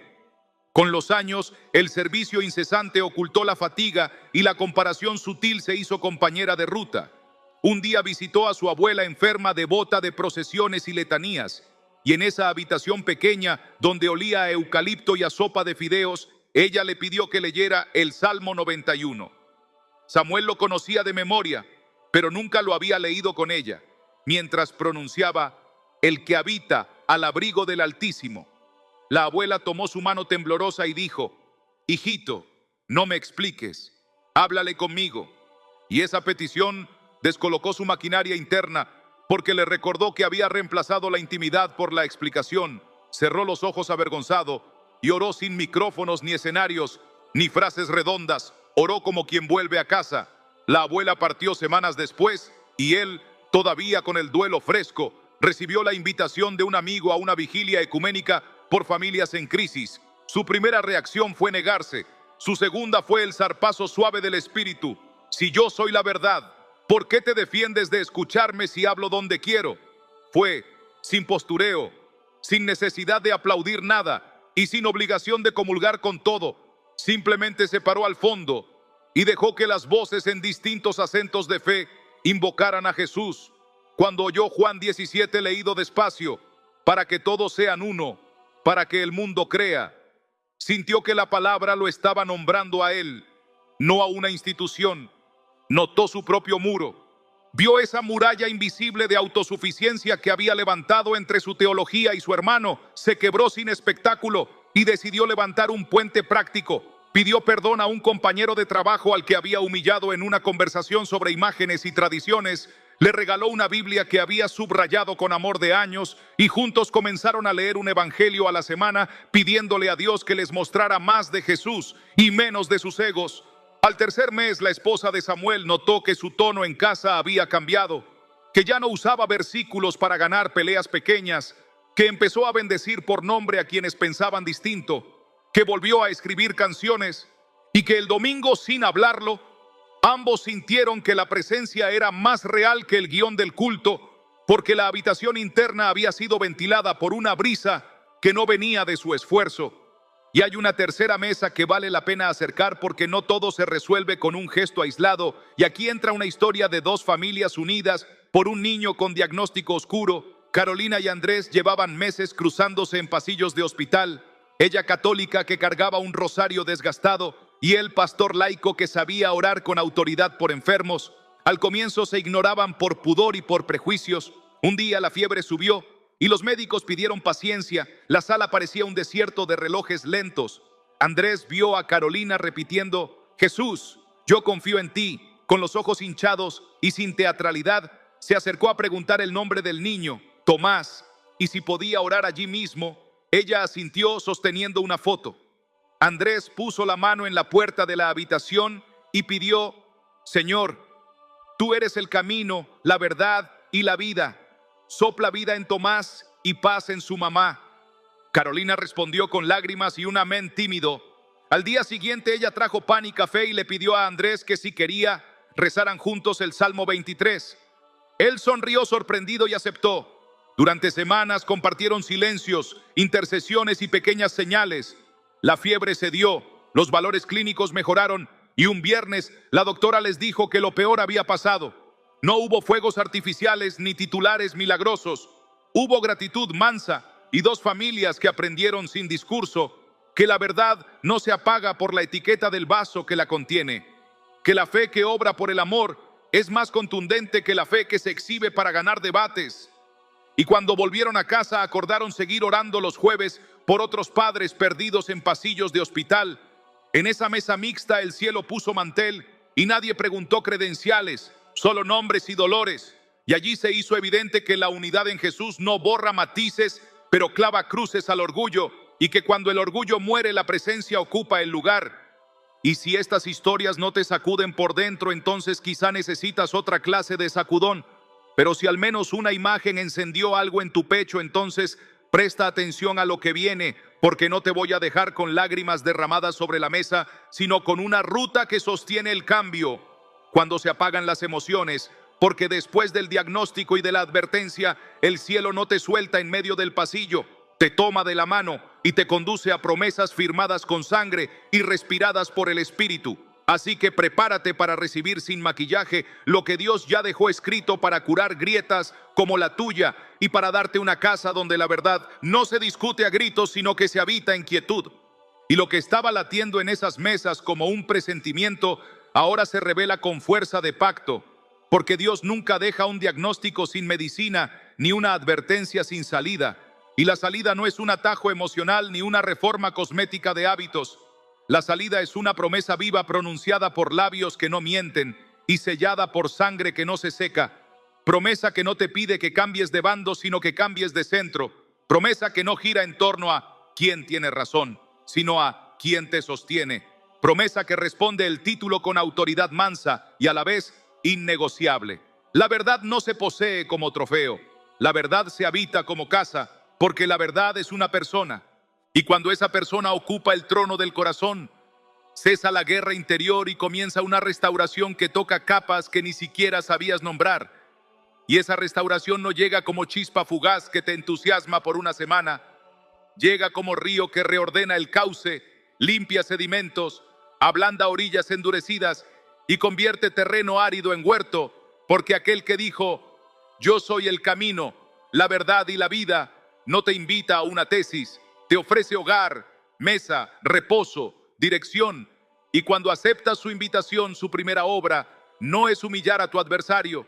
Con los años, el servicio incesante ocultó la fatiga y la comparación sutil se hizo compañera de ruta. Un día visitó a su abuela enferma, devota de procesiones y letanías, y en esa habitación pequeña, donde olía a eucalipto y a sopa de fideos, ella le pidió que leyera el Salmo 91. Samuel lo conocía de memoria, pero nunca lo había leído con ella, mientras pronunciaba: el que habita al abrigo del Altísimo. La abuela tomó su mano temblorosa y dijo: hijito, no me expliques, háblale conmigo. Y esa petición descolocó su maquinaria interna, porque le recordó que había reemplazado la intimidad por la explicación. Cerró los ojos avergonzado y oró sin micrófonos ni escenarios, ni frases redondas. Oró como quien vuelve a casa. La abuela partió semanas después y él, todavía con el duelo fresco, recibió la invitación de un amigo a una vigilia ecuménica por familias en crisis. Su primera reacción fue negarse. Su segunda fue el zarpazo suave del espíritu: si yo soy la verdad, ¿por qué te defiendes de escucharme si hablo donde quiero? Fue sin postureo, sin necesidad de aplaudir nada y sin obligación de comulgar con todo. Simplemente se paró al fondo y dejó que las voces en distintos acentos de fe invocaran a Jesús. Cuando oyó Juan 17 leído despacio: para que todos sean uno, para que el mundo crea, sintió que la palabra lo estaba nombrando a él, no a una institución. Notó su propio muro. Vio esa muralla invisible de autosuficiencia que había levantado entre su teología y su hermano. Se quebró sin espectáculo y decidió levantar un puente práctico. Pidió perdón a un compañero de trabajo al que había humillado en una conversación sobre imágenes y tradiciones. Le regaló una Biblia que había subrayado con amor de años y juntos comenzaron a leer un evangelio a la semana, pidiéndole a Dios que les mostrara más de Jesús y menos de sus egos. Al tercer mes, la esposa de Samuel notó que su tono en casa había cambiado, que ya no usaba versículos para ganar peleas pequeñas, que empezó a bendecir por nombre a quienes pensaban distinto, que volvió a escribir canciones y que el domingo, sin hablarlo, Ambos sintieron que la presencia era más real que el guión del culto, porque la habitación interna había sido ventilada por una brisa que no venía de su esfuerzo. Y hay una tercera mesa que vale la pena acercar porque no todo se resuelve con un gesto aislado, y aquí entra una historia de dos familias unidas por un niño con diagnóstico oscuro. Carolina y Andrés llevaban meses cruzándose en pasillos de hospital, ella católica que cargaba un rosario desgastado y él pastor laico que sabía orar con autoridad por enfermos. Al comienzo se ignoraban por pudor y por prejuicios. Un día la fiebre subió y los médicos pidieron paciencia. La sala parecía un desierto de relojes lentos. Andrés vio a Carolina repitiendo: Jesús, yo confío en ti. Con los ojos hinchados y sin teatralidad, se acercó a preguntar el nombre del niño, Tomás, y si podía orar allí mismo. Ella asintió sosteniendo una foto. Andrés puso la mano en la puerta de la habitación y pidió: Señor, tú eres el camino, la verdad y la vida. Sopla vida en Tomás y paz en su mamá. Carolina respondió con lágrimas y un amén tímido. Al día siguiente ella trajo pan y café y le pidió a Andrés que si quería rezaran juntos el Salmo 23. Él sonrió sorprendido y aceptó. Durante semanas compartieron silencios, intercesiones y pequeñas señales. La fiebre cedió, los valores clínicos mejoraron y un viernes la doctora les dijo que lo peor había pasado. No hubo fuegos artificiales ni titulares milagrosos. Hubo gratitud mansa y dos familias que aprendieron sin discurso que la verdad no se apaga por la etiqueta del vaso que la contiene, que la fe que obra por el amor es más contundente que la fe que se exhibe para ganar debates. Y cuando volvieron a casa acordaron seguir orando los jueves por otros padres perdidos en pasillos de hospital. En esa mesa mixta el cielo puso mantel y nadie preguntó credenciales, solo nombres y dolores. Y allí se hizo evidente que la unidad en Jesús no borra matices, pero clava cruces al orgullo, y que cuando el orgullo muere, la presencia ocupa el lugar. Y si estas historias no te sacuden por dentro, entonces quizá necesitas otra clase de sacudón. Pero si al menos una imagen encendió algo en tu pecho, entonces presta atención a lo que viene, porque no te voy a dejar con lágrimas derramadas sobre la mesa, sino con una ruta que sostiene el cambio. Cuando se apagan las emociones, porque después del diagnóstico y de la advertencia, el cielo no te suelta en medio del pasillo, te toma de la mano y te conduce a promesas firmadas con sangre y respiradas por el Espíritu. Así que prepárate para recibir sin maquillaje lo que Dios ya dejó escrito para curar grietas como la tuya y para darte una casa donde la verdad no se discute a gritos, sino que se habita en quietud. Y lo que estaba latiendo en esas mesas como un presentimiento, ahora se revela con fuerza de pacto, porque Dios nunca deja un diagnóstico sin medicina ni una advertencia sin salida. Y la salida no es un atajo emocional ni una reforma cosmética de hábitos. La salida es una promesa viva pronunciada por labios que no mienten y sellada por sangre que no se seca. Promesa que no te pide que cambies de bando, sino que cambies de centro. Promesa que no gira en torno a quién tiene razón, sino a quién te sostiene. Promesa que responde el título con autoridad mansa y a la vez innegociable. La verdad no se posee como trofeo. La verdad se habita como casa, porque la verdad es una persona. Y cuando esa persona ocupa el trono del corazón, cesa la guerra interior y comienza una restauración que toca capas que ni siquiera sabías nombrar. Y esa restauración no llega como chispa fugaz que te entusiasma por una semana. Llega como río que reordena el cauce, limpia sedimentos, ablanda orillas endurecidas y convierte terreno árido en huerto, porque aquel que dijo: yo soy el camino, la verdad y la vida, no te invita a una tesis. Te ofrece hogar, mesa, reposo, dirección. Y cuando aceptas su invitación, su primera obra no es humillar a tu adversario,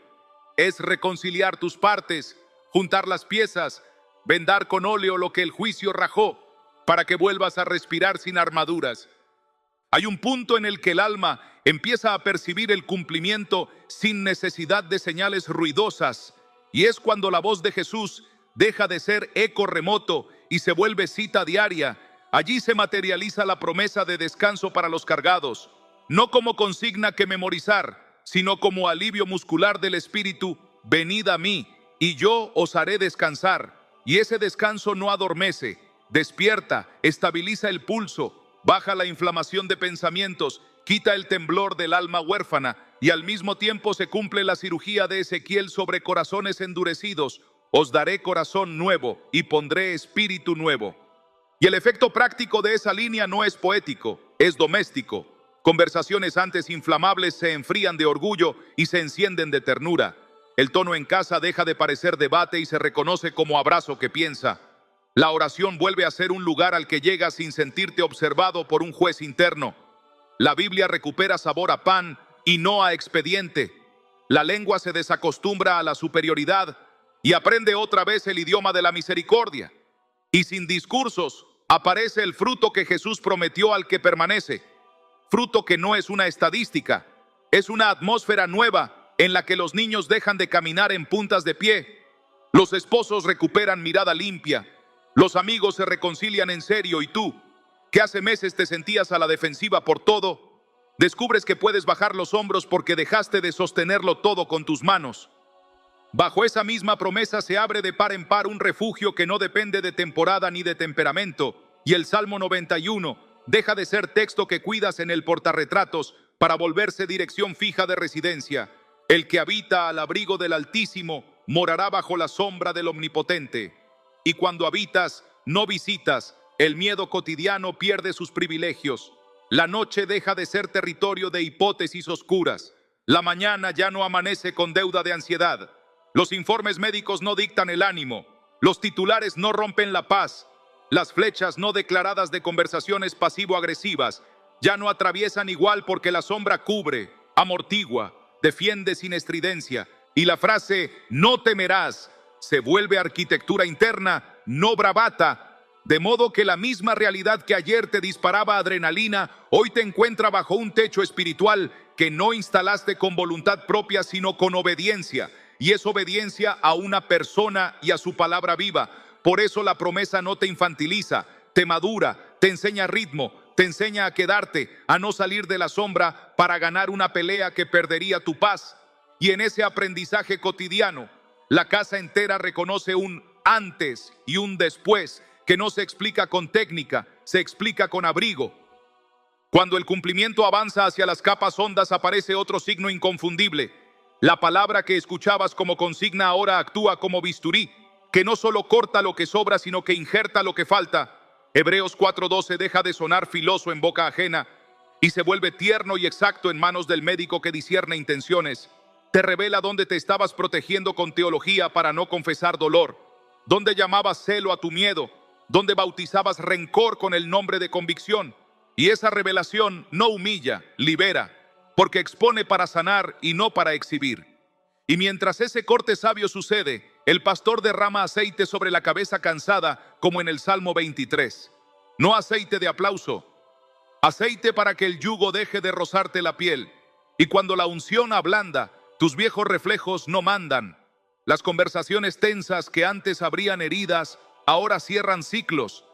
es reconciliar tus partes, juntar las piezas, vendar con óleo lo que el juicio rajó, para que vuelvas a respirar sin armaduras. Hay un punto en el que el alma empieza a percibir el cumplimiento sin necesidad de señales ruidosas, y es cuando la voz de Jesús deja de ser eco remoto y se vuelve cita diaria. Allí se materializa la promesa de descanso para los cargados, no como consigna que memorizar, sino como alivio muscular del espíritu. Venid a mí, y yo os haré descansar. Y ese descanso no adormece, despierta, estabiliza el pulso, baja la inflamación de pensamientos, quita el temblor del alma huérfana y al mismo tiempo se cumple la cirugía de Ezequiel sobre corazones endurecidos. Os daré corazón nuevo y pondré espíritu nuevo. Y el efecto práctico de esa línea no es poético, es doméstico. Conversaciones antes inflamables se enfrían de orgullo y se encienden de ternura. El tono en casa deja de parecer debate y se reconoce como abrazo que piensa. La oración vuelve a ser un lugar al que llegas sin sentirte observado por un juez interno. La Biblia recupera sabor a pan y no a expediente. La lengua se desacostumbra a la superioridad y aprende otra vez el idioma de la misericordia. Y sin discursos aparece el fruto que Jesús prometió al que permanece. Fruto que no es una estadística, es una atmósfera nueva en la que los niños dejan de caminar en puntas de pie. Los esposos recuperan mirada limpia. Los amigos se reconcilian en serio y tú, que hace meses te sentías a la defensiva por todo, descubres que puedes bajar los hombros porque dejaste de sostenerlo todo con tus manos. Bajo esa misma promesa se abre de par en par un refugio que no depende de temporada ni de temperamento, y el Salmo 91 deja de ser texto que cuidas en el portarretratos para volverse dirección fija de residencia. El que habita al abrigo del Altísimo morará bajo la sombra del Omnipotente. Y cuando habitas, no visitas, el miedo cotidiano pierde sus privilegios. La noche deja de ser territorio de hipótesis oscuras. La mañana ya no amanece con deuda de ansiedad. Los informes médicos no dictan el ánimo. Los titulares no rompen la paz. Las flechas no declaradas de conversaciones pasivo-agresivas ya no atraviesan igual porque la sombra cubre, amortigua, defiende sin estridencia. Y la frase «no temerás» se vuelve arquitectura interna, no bravata, de modo que la misma realidad que ayer te disparaba adrenalina, hoy te encuentra bajo un techo espiritual que no instalaste con voluntad propia, sino con obediencia. Y es obediencia a una persona y a su palabra viva. Por eso la promesa no te infantiliza, te madura, te enseña ritmo, te enseña a quedarte, a no salir de la sombra para ganar una pelea que perdería tu paz. Y en ese aprendizaje cotidiano, la casa entera reconoce un antes y un después que no se explica con técnica, se explica con abrigo. Cuando el cumplimiento avanza hacia las capas hondas, aparece otro signo inconfundible. La palabra que escuchabas como consigna ahora actúa como bisturí, que no solo corta lo que sobra, sino que injerta lo que falta. Hebreos 4:12 deja de sonar filoso en boca ajena y se vuelve tierno y exacto en manos del médico que discierne intenciones. Te revela dónde te estabas protegiendo con teología para no confesar dolor, dónde llamabas celo a tu miedo, dónde bautizabas rencor con el nombre de convicción. Y esa revelación no humilla, libera, porque expone para sanar y no para exhibir. Y mientras ese corte sabio sucede, el pastor derrama aceite sobre la cabeza cansada, como en el Salmo 23. No aceite de aplauso, aceite para que el yugo deje de rozarte la piel. Y cuando la unción ablanda, tus viejos reflejos no mandan. Las conversaciones tensas que antes abrían heridas, ahora cierran ciclos.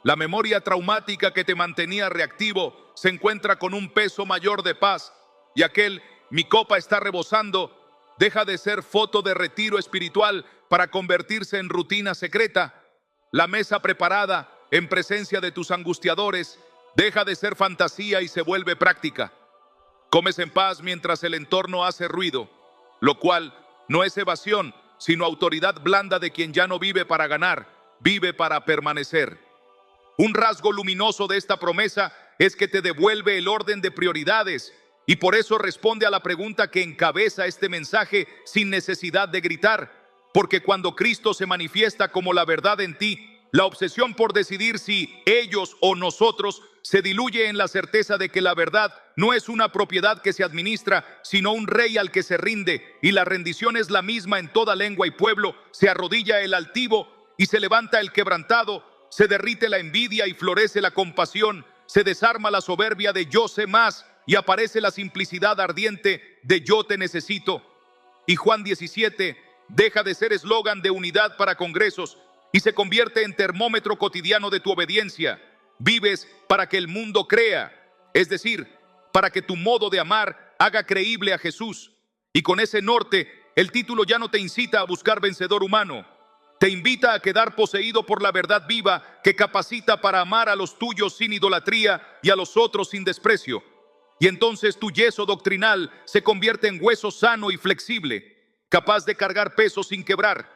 La memoria traumática que te mantenía reactivo se encuentra con un peso mayor de paz. Y aquel «mi copa está rebosando» deja de ser foto de retiro espiritual para convertirse en rutina secreta. La mesa preparada en presencia de tus angustiadores deja de ser fantasía y se vuelve práctica. Comes en paz mientras el entorno hace ruido, lo cual no es evasión, sino autoridad blanda de quien ya no vive para ganar, vive para permanecer. Un rasgo luminoso de esta promesa es que te devuelve el orden de prioridades y por eso responde a la pregunta que encabeza este mensaje sin necesidad de gritar. Porque cuando Cristo se manifiesta como la verdad en ti, la obsesión por decidir si ellos o nosotros se diluye en la certeza de que la verdad no es una propiedad que se administra, sino un rey al que se rinde, y la rendición es la misma en toda lengua y pueblo. Se arrodilla el altivo y se levanta el quebrantado, se derrite la envidia y florece la compasión, se desarma la soberbia de yo sé más y aparece la simplicidad ardiente de yo te necesito. Y Juan 17 deja de ser eslogan de unidad para congresos y se convierte en termómetro cotidiano de tu obediencia. Vives para que el mundo crea, es decir, para que tu modo de amar haga creíble a Jesús. Y con ese norte, el título ya no te incita a buscar vencedor humano. Te invita a quedar poseído por la verdad viva que capacita para amar a los tuyos sin idolatría y a los otros sin desprecio. Y entonces tu yeso doctrinal se convierte en hueso sano y flexible, capaz de cargar peso sin quebrar,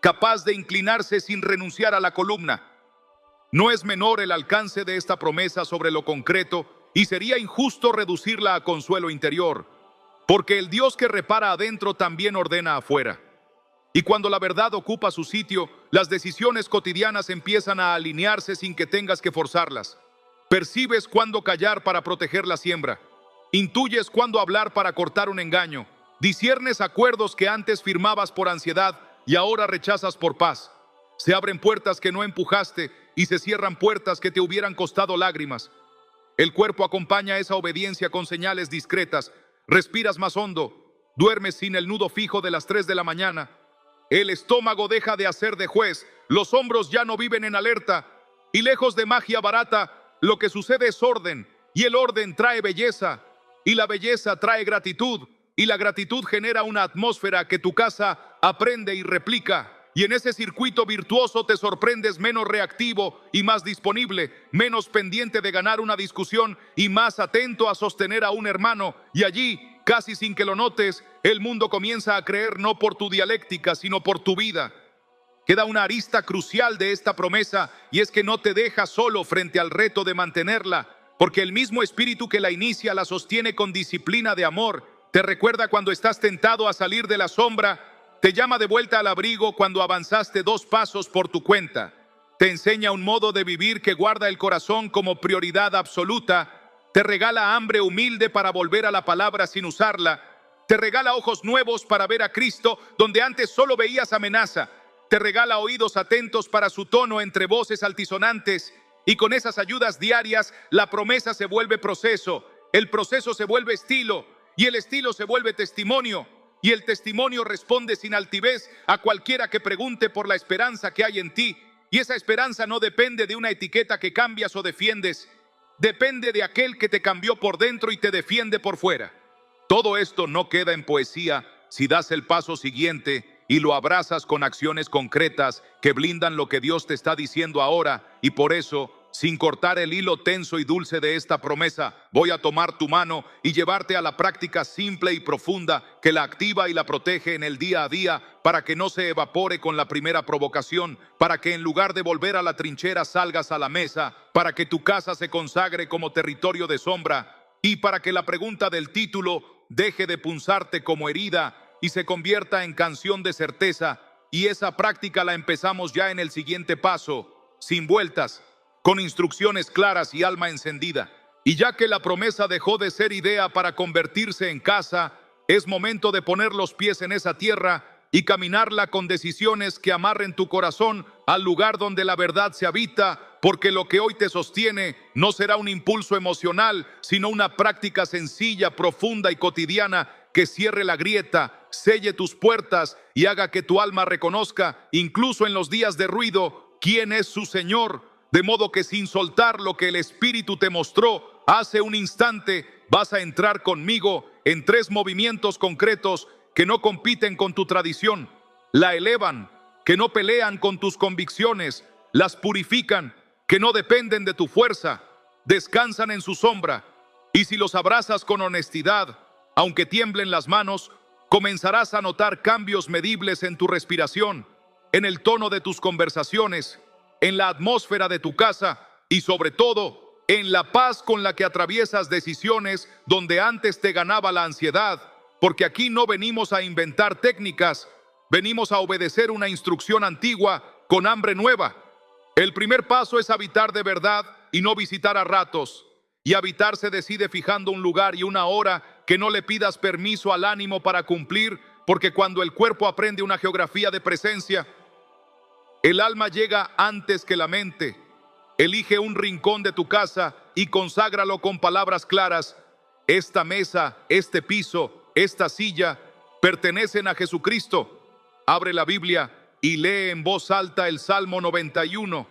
capaz de inclinarse sin renunciar a la columna. No es menor el alcance de esta promesa sobre lo concreto y sería injusto reducirla a consuelo interior, porque el Dios que repara adentro también ordena afuera. Y cuando la verdad ocupa su sitio, las decisiones cotidianas empiezan a alinearse sin que tengas que forzarlas. Percibes cuándo callar para proteger la siembra. Intuyes cuándo hablar para cortar un engaño. Disciernes acuerdos que antes firmabas por ansiedad y ahora rechazas por paz. Se abren puertas que no empujaste y se cierran puertas que te hubieran costado lágrimas. El cuerpo acompaña esa obediencia con señales discretas. Respiras más hondo. Duermes sin el nudo fijo de las 3 de la mañana. El estómago deja de hacer de juez. Los hombros ya no viven en alerta. Y lejos de magia barata, lo que sucede es orden. Y el orden trae belleza. Y la belleza trae gratitud. Y la gratitud genera una atmósfera que tu casa aprende y replica. Y en ese circuito virtuoso te sorprendes menos reactivo y más disponible, menos pendiente de ganar una discusión y más atento a sostener a un hermano. Y allí, casi sin que lo notes, el mundo comienza a creer no por tu dialéctica, sino por tu vida. Queda una arista crucial de esta promesa y es que no te deja solo frente al reto de mantenerla, porque el mismo espíritu que la inicia la sostiene con disciplina de amor. Te recuerda cuando estás tentado a salir de la sombra. Te llama de vuelta al abrigo cuando avanzaste 2 pasos por tu cuenta. Te enseña un modo de vivir que guarda el corazón como prioridad absoluta. Te regala hambre humilde para volver a la palabra sin usarla. Te regala ojos nuevos para ver a Cristo donde antes solo veías amenaza. Te regala oídos atentos para su tono entre voces altisonantes. Y con esas ayudas diarias, la promesa se vuelve proceso. El proceso se vuelve estilo. Y el estilo se vuelve testimonio. Y el testimonio responde sin altivez a cualquiera que pregunte por la esperanza que hay en ti. Y esa esperanza no depende de una etiqueta que cambias o defiendes. Depende de aquel que te cambió por dentro y te defiende por fuera. Todo esto no queda en poesía si das el paso siguiente y lo abrazas con acciones concretas que blindan lo que Dios te está diciendo ahora. Y por eso, sin cortar el hilo tenso y dulce de esta promesa, voy a tomar tu mano y llevarte a la práctica simple y profunda que la activa y la protege en el día a día para que no se evapore con la primera provocación, para que en lugar de volver a la trinchera salgas a la mesa, para que tu casa se consagre como territorio de sombra y para que la pregunta del título deje de punzarte como herida y se convierta en canción de certeza. Y esa práctica la empezamos ya en el siguiente paso, sin vueltas, con instrucciones claras y alma encendida. Y ya que la promesa dejó de ser idea para convertirse en casa, es momento de poner los pies en esa tierra y caminarla con decisiones que amarren tu corazón al lugar donde la verdad se habita, porque lo que hoy te sostiene no será un impulso emocional, sino una práctica sencilla, profunda y cotidiana que cierre la grieta, selle tus puertas y haga que tu alma reconozca, incluso en los días de ruido, quién es su Señor. De modo que sin soltar lo que el Espíritu te mostró hace un instante, vas a entrar conmigo en 3 movimientos concretos que no compiten con tu tradición, la elevan, que no pelean con tus convicciones, las purifican, que no dependen de tu fuerza, descansan en su sombra. Y si los abrazas con honestidad, aunque tiemblen las manos, comenzarás a notar cambios medibles en tu respiración, en el tono de tus conversaciones, en la atmósfera de tu casa y sobre todo en la paz con la que atraviesas decisiones donde antes te ganaba la ansiedad, porque aquí no venimos a inventar técnicas, venimos a obedecer una instrucción antigua con hambre nueva. El primer paso es habitar de verdad y no visitar a ratos. Y habitar se decide fijando un lugar y una hora que no le pidas permiso al ánimo para cumplir, porque cuando el cuerpo aprende una geografía de presencia, el alma llega antes que la mente. Elige un rincón de tu casa y conságralo con palabras claras. Esta mesa, este piso, esta silla pertenecen a Jesucristo. Abre la Biblia y lee en voz alta el Salmo 91.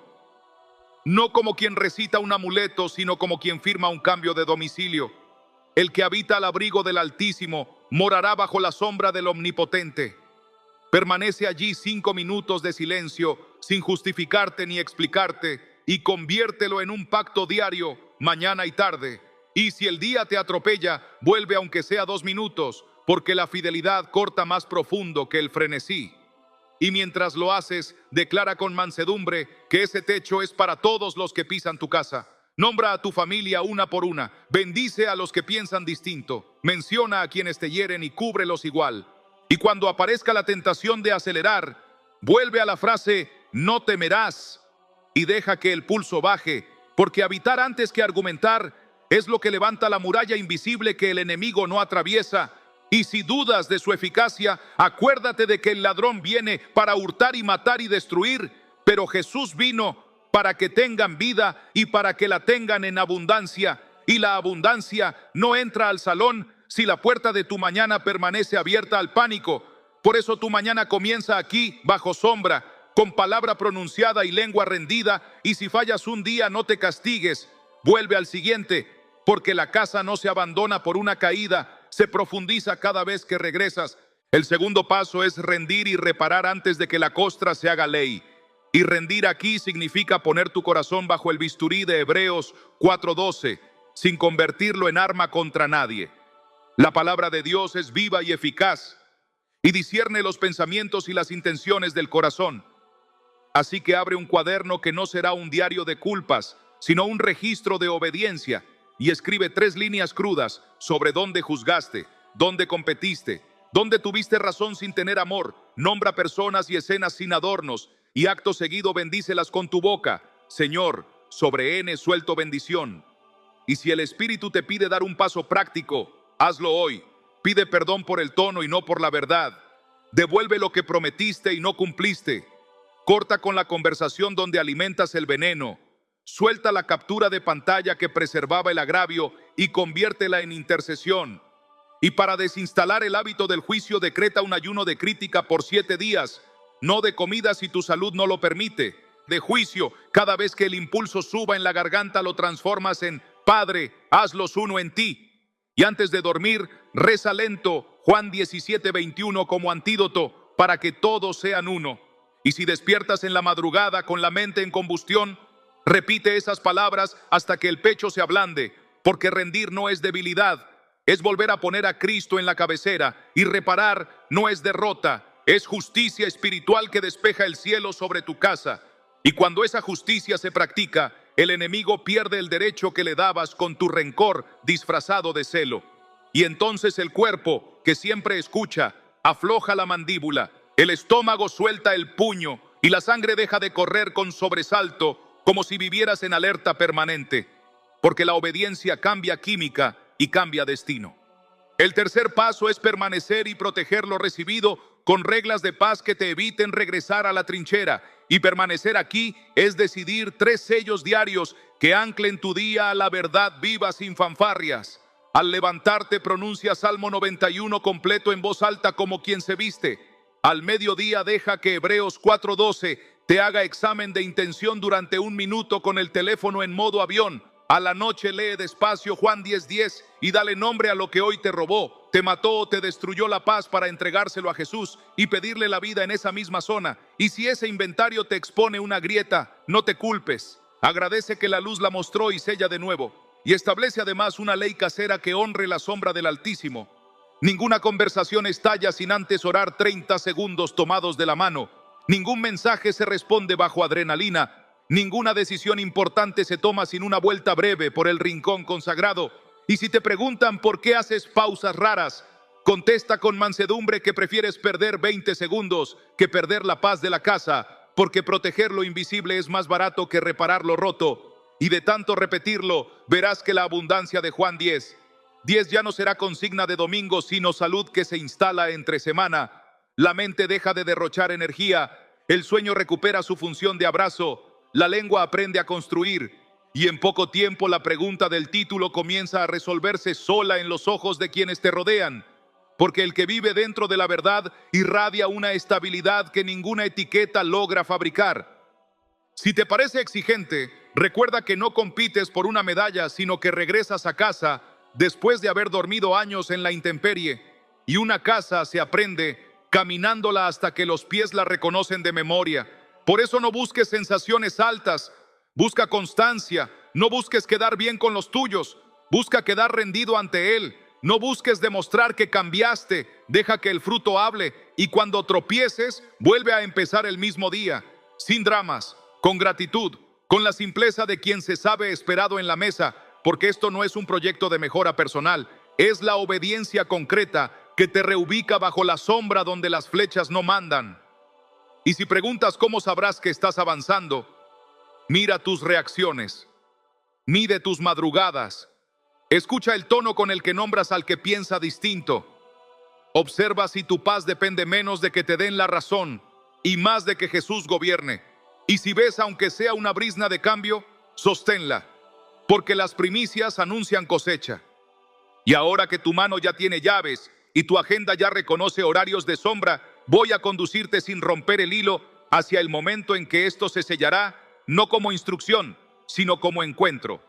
No como quien recita un amuleto, sino como quien firma un cambio de domicilio. El que habita al abrigo del Altísimo morará bajo la sombra del Omnipotente. Permanece allí 5 minutos de silencio, sin justificarte ni explicarte, y conviértelo en un pacto diario, mañana y tarde. Y si el día te atropella, vuelve aunque sea 2 minutos, porque la fidelidad corta más profundo que el frenesí. Y mientras lo haces, declara con mansedumbre que ese techo es para todos los que pisan tu casa. Nombra a tu familia una por una, bendice a los que piensan distinto, menciona a quienes te hieren y cúbrelos igual. Y cuando aparezca la tentación de acelerar, vuelve a la frase no temerás y deja que el pulso baje, porque habitar antes que argumentar es lo que levanta la muralla invisible que el enemigo no atraviesa. Y si dudas de su eficacia, acuérdate de que el ladrón viene para hurtar y matar y destruir, pero Jesús vino para que tengan vida y para que la tengan en abundancia. Y la abundancia no entra al salón si la puerta de tu mañana permanece abierta al pánico. Por eso tu mañana comienza aquí, bajo sombra, con palabra pronunciada y lengua rendida, y si fallas un día no te castigues, vuelve al siguiente, porque la casa no se abandona por una caída, se profundiza cada vez que regresas. El segundo paso es rendir y reparar antes de que la costra se haga ley. Y rendir aquí significa poner tu corazón bajo el bisturí de Hebreos 4:12, sin convertirlo en arma contra nadie. La palabra de Dios es viva y eficaz, y discierne los pensamientos y las intenciones del corazón. Así que abre un cuaderno que no será un diario de culpas, sino un registro de obediencia, y escribe 3 líneas crudas sobre dónde juzgaste, dónde competiste, dónde tuviste razón sin tener amor. Nombra personas y escenas sin adornos, y acto seguido bendícelas con tu boca. Señor, sobre N suelto bendición. Y si el Espíritu te pide dar un paso práctico, hazlo hoy. Pide perdón por el tono y no por la verdad. Devuelve lo que prometiste y no cumpliste. Corta con la conversación donde alimentas el veneno. Suelta la captura de pantalla que preservaba el agravio y conviértela en intercesión. Y para desinstalar el hábito del juicio, decreta un ayuno de crítica por 7 días. No de comida si tu salud no lo permite. De juicio, cada vez que el impulso suba en la garganta lo transformas en Padre, hazlos uno en ti. Y antes de dormir, reza lento Juan 17:21 como antídoto para que todos sean uno. Y si despiertas en la madrugada con la mente en combustión, repite esas palabras hasta que el pecho se ablande, porque rendir no es debilidad, es volver a poner a Cristo en la cabecera, y reparar no es derrota, es justicia espiritual que despeja el cielo sobre tu casa. Y cuando esa justicia se practica, el enemigo pierde el derecho que le dabas con tu rencor disfrazado de celo. Y entonces el cuerpo, que siempre escucha, afloja la mandíbula, el estómago suelta el puño y la sangre deja de correr con sobresalto, como si vivieras en alerta permanente, porque la obediencia cambia química y cambia destino. El tercer paso es permanecer y proteger lo recibido con reglas de paz que te eviten regresar a la trinchera. Y permanecer aquí es decidir 3 sellos diarios que anclen tu día a la verdad viva sin fanfarrias. Al levantarte pronuncia Salmo 91 completo en voz alta como quien se viste. Al mediodía deja que Hebreos 4:12 te haga examen de intención durante 1 minuto con el teléfono en modo avión. A la noche lee despacio Juan 10:10 y dale nombre a lo que hoy te robó, te mató o te destruyó la paz para entregárselo a Jesús y pedirle la vida en esa misma zona. Y si ese inventario te expone una grieta, no te culpes. Agradece que la luz la mostró y sella de nuevo. Y establece además una ley casera que honre la sombra del Altísimo. Ninguna conversación estalla sin antes orar 30 segundos tomados de la mano. Ningún mensaje se responde bajo adrenalina. Ninguna decisión importante se toma sin una vuelta breve por el rincón consagrado. Y si te preguntan por qué haces pausas raras, contesta con mansedumbre que prefieres perder 20 segundos que perder la paz de la casa, porque proteger lo invisible es más barato que reparar lo roto. Y de tanto repetirlo, verás que la abundancia de Juan 10 ya no será consigna de domingo, sino salud que se instala entre semana. La mente deja de derrochar energía, el sueño recupera su función de abrazo, la lengua aprende a construir, y en poco tiempo la pregunta del título comienza a resolverse sola en los ojos de quienes te rodean, porque el que vive dentro de la verdad irradia una estabilidad que ninguna etiqueta logra fabricar. Si te parece exigente, recuerda que no compites por una medalla, sino que regresas a casa después de haber dormido años en la intemperie, y una casa se aprende caminándola hasta que los pies la reconocen de memoria. Por eso no busques sensaciones altas, busca constancia, no busques quedar bien con los tuyos, Busca quedar rendido ante Él. No busques demostrar que cambiaste. Deja que el fruto hable y cuando tropieces, vuelve a empezar el mismo día, sin dramas, con gratitud, con la simpleza de quien se sabe esperado en la mesa, porque esto no es un proyecto de mejora personal, es la obediencia concreta que te reubica bajo la sombra donde las flechas no mandan. Y si preguntas cómo sabrás que estás avanzando, mira tus reacciones, mide tus madrugadas, escucha el tono con el que nombras al que piensa distinto. Observa si tu paz depende menos de que te den la razón y más de que Jesús gobierne. Y si ves aunque sea una brizna de cambio, sosténla, porque las primicias anuncian cosecha. Y ahora que tu mano ya tiene llaves y tu agenda ya reconoce horarios de sombra, voy a conducirte sin romper el hilo hacia el momento en que esto se sellará, no como instrucción, sino como encuentro.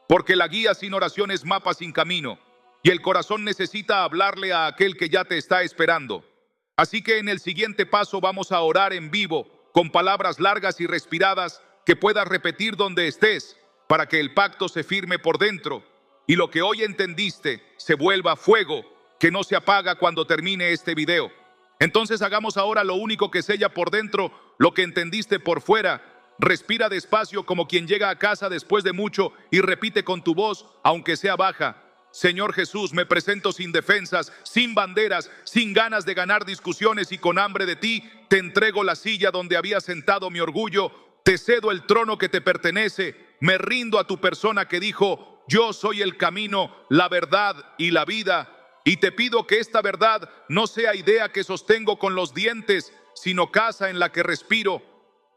Porque la guía sin oración es mapa sin camino, y el corazón necesita hablarle a aquel que ya te está esperando. Así que en el siguiente paso vamos a orar en vivo, con palabras largas y respiradas que puedas repetir donde estés, para que el pacto se firme por dentro, y lo que hoy entendiste se vuelva fuego, que no se apaga cuando termine este video. Entonces hagamos ahora lo único que sella por dentro, lo que entendiste por fuera. Respira despacio como quien llega a casa después de mucho y repite con tu voz, aunque sea baja: Señor Jesús, me presento sin defensas, sin banderas, sin ganas de ganar discusiones y con hambre de ti. Te entrego la silla donde había sentado mi orgullo, te cedo el trono que te pertenece, me rindo a tu persona que dijo: yo soy el camino, la verdad y la vida. Y te pido que esta verdad no sea idea que sostengo con los dientes, sino casa en la que respiro.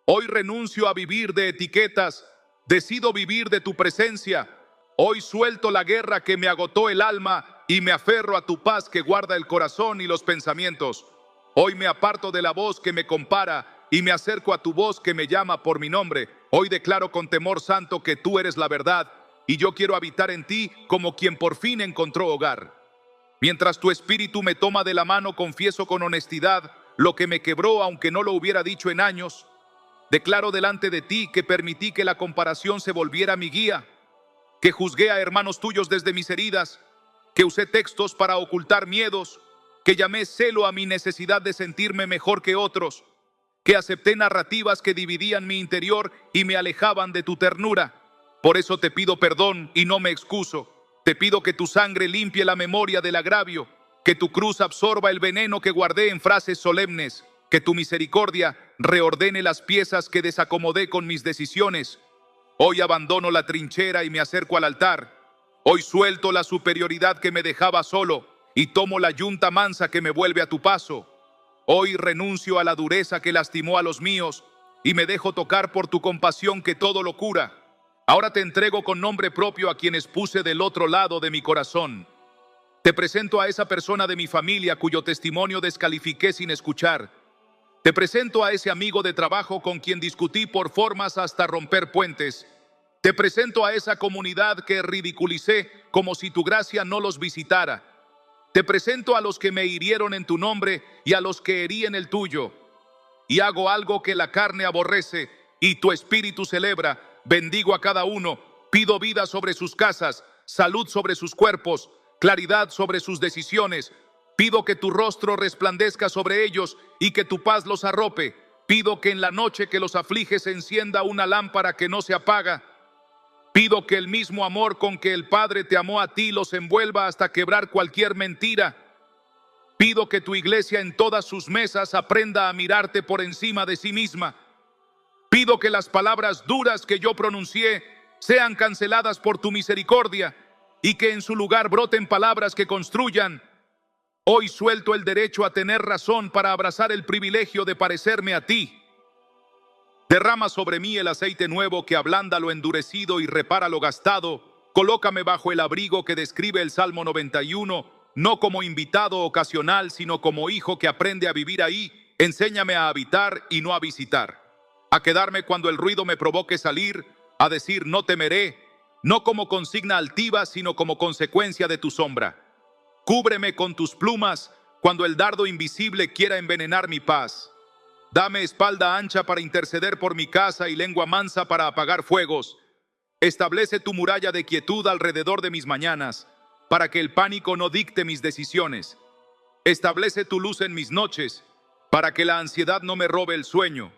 Hoy renuncio a vivir de etiquetas, decido vivir de tu presencia. Hoy suelto la guerra que me agotó el alma y me aferro a tu paz que guarda el corazón y los pensamientos. Hoy me aparto de la voz que me compara y me acerco a tu voz que me llama por mi nombre. Hoy declaro con temor santo que tú eres la verdad y yo quiero habitar en ti como quien por fin encontró hogar. Mientras tu espíritu me toma de la mano, confieso con honestidad lo que me quebró, aunque no lo hubiera dicho en años. Declaro delante de ti que permití que la comparación se volviera mi guía, que juzgué a hermanos tuyos desde mis heridas, que usé textos para ocultar miedos, que llamé celo a mi necesidad de sentirme mejor que otros, que acepté narrativas que dividían mi interior y me alejaban de tu ternura. Por eso te pido perdón y no me excuso. Te pido que tu sangre limpie la memoria del agravio, que tu cruz absorba el veneno que guardé en frases solemnes, que tu misericordia reordene las piezas que desacomodé con mis decisiones. Hoy abandono la trinchera y me acerco al altar. Hoy suelto la superioridad que me dejaba solo y tomo la yunta mansa que me vuelve a tu paso. Hoy renuncio a la dureza que lastimó a los míos y me dejo tocar por tu compasión que todo lo cura. Ahora te entrego con nombre propio a quienes puse del otro lado de mi corazón. Te presento a esa persona de mi familia cuyo testimonio descalifiqué sin escuchar. Te presento a ese amigo de trabajo con quien discutí por formas hasta romper puentes. Te presento a esa comunidad que ridiculicé como si tu gracia no los visitara. Te presento a los que me hirieron en tu nombre y a los que herí en el tuyo. Y hago algo que la carne aborrece y tu espíritu celebra. Bendigo a cada uno, pido vida sobre sus casas, salud sobre sus cuerpos, claridad sobre sus decisiones. Pido que tu rostro resplandezca sobre ellos y que tu paz los arrope. Pido que en la noche que los aflige se encienda una lámpara que no se apaga. Pido que el mismo amor con que el Padre te amó a ti los envuelva hasta quebrar cualquier mentira. Pido que tu iglesia en todas sus mesas aprenda a mirarte por encima de sí misma. Pido que las palabras duras que yo pronuncié sean canceladas por tu misericordia y que en su lugar broten palabras que construyan. Hoy suelto el derecho a tener razón para abrazar el privilegio de parecerme a ti. Derrama sobre mí el aceite nuevo que ablanda lo endurecido y repara lo gastado. Colócame bajo el abrigo que describe el Salmo 91, no como invitado ocasional, sino como hijo que aprende a vivir ahí. Enséñame a habitar y no a visitar, a quedarme cuando el ruido me provoque salir, a decir no temeré, no como consigna altiva, sino como consecuencia de tu sombra. Cúbreme con tus plumas cuando el dardo invisible quiera envenenar mi paz. Dame espalda ancha para interceder por mi casa y lengua mansa para apagar fuegos. Establece tu muralla de quietud alrededor de mis mañanas, para que el pánico no dicte mis decisiones. Establece tu luz en mis noches, para que la ansiedad no me robe el sueño.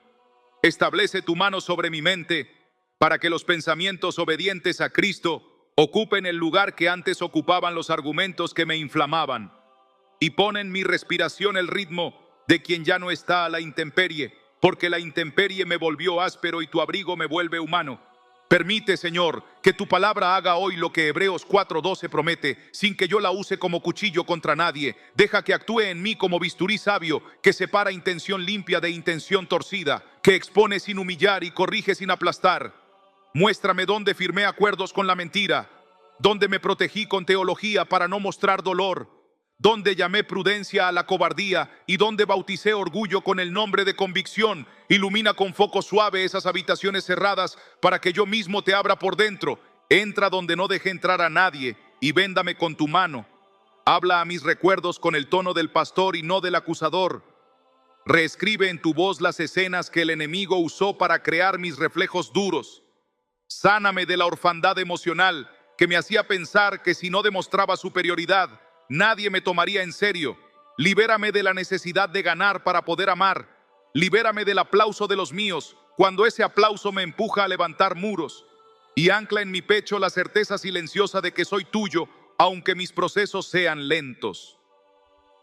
Establece tu mano sobre mi mente, para que los pensamientos obedientes a Cristo ocupen el lugar que antes ocupaban los argumentos que me inflamaban. Y pon en mi respiración el ritmo de quien ya no está a la intemperie, porque la intemperie me volvió áspero y tu abrigo me vuelve humano. Permite, Señor, que tu palabra haga hoy lo que Hebreos 4:12 promete, sin que yo la use como cuchillo contra nadie. Deja que actúe en mí como bisturí sabio, que separa intención limpia de intención torcida, que expone sin humillar y corrige sin aplastar. Muéstrame dónde firmé acuerdos con la mentira, dónde me protegí con teología para no mostrar dolor, donde llamé prudencia a la cobardía y donde bauticé orgullo con el nombre de convicción. Ilumina con foco suave esas habitaciones cerradas para que yo mismo te abra por dentro. Entra donde no deje entrar a nadie y véndame con tu mano. Habla a mis recuerdos con el tono del pastor y no del acusador. Reescribe en tu voz las escenas que el enemigo usó para crear mis reflejos duros. Sáname de la orfandad emocional que me hacía pensar que si no demostraba superioridad, nadie me tomaría en serio. Libérame de la necesidad de ganar para poder amar. Libérame del aplauso de los míos, cuando ese aplauso me empuja a levantar muros. Y ancla en mi pecho la certeza silenciosa de que soy tuyo, aunque mis procesos sean lentos.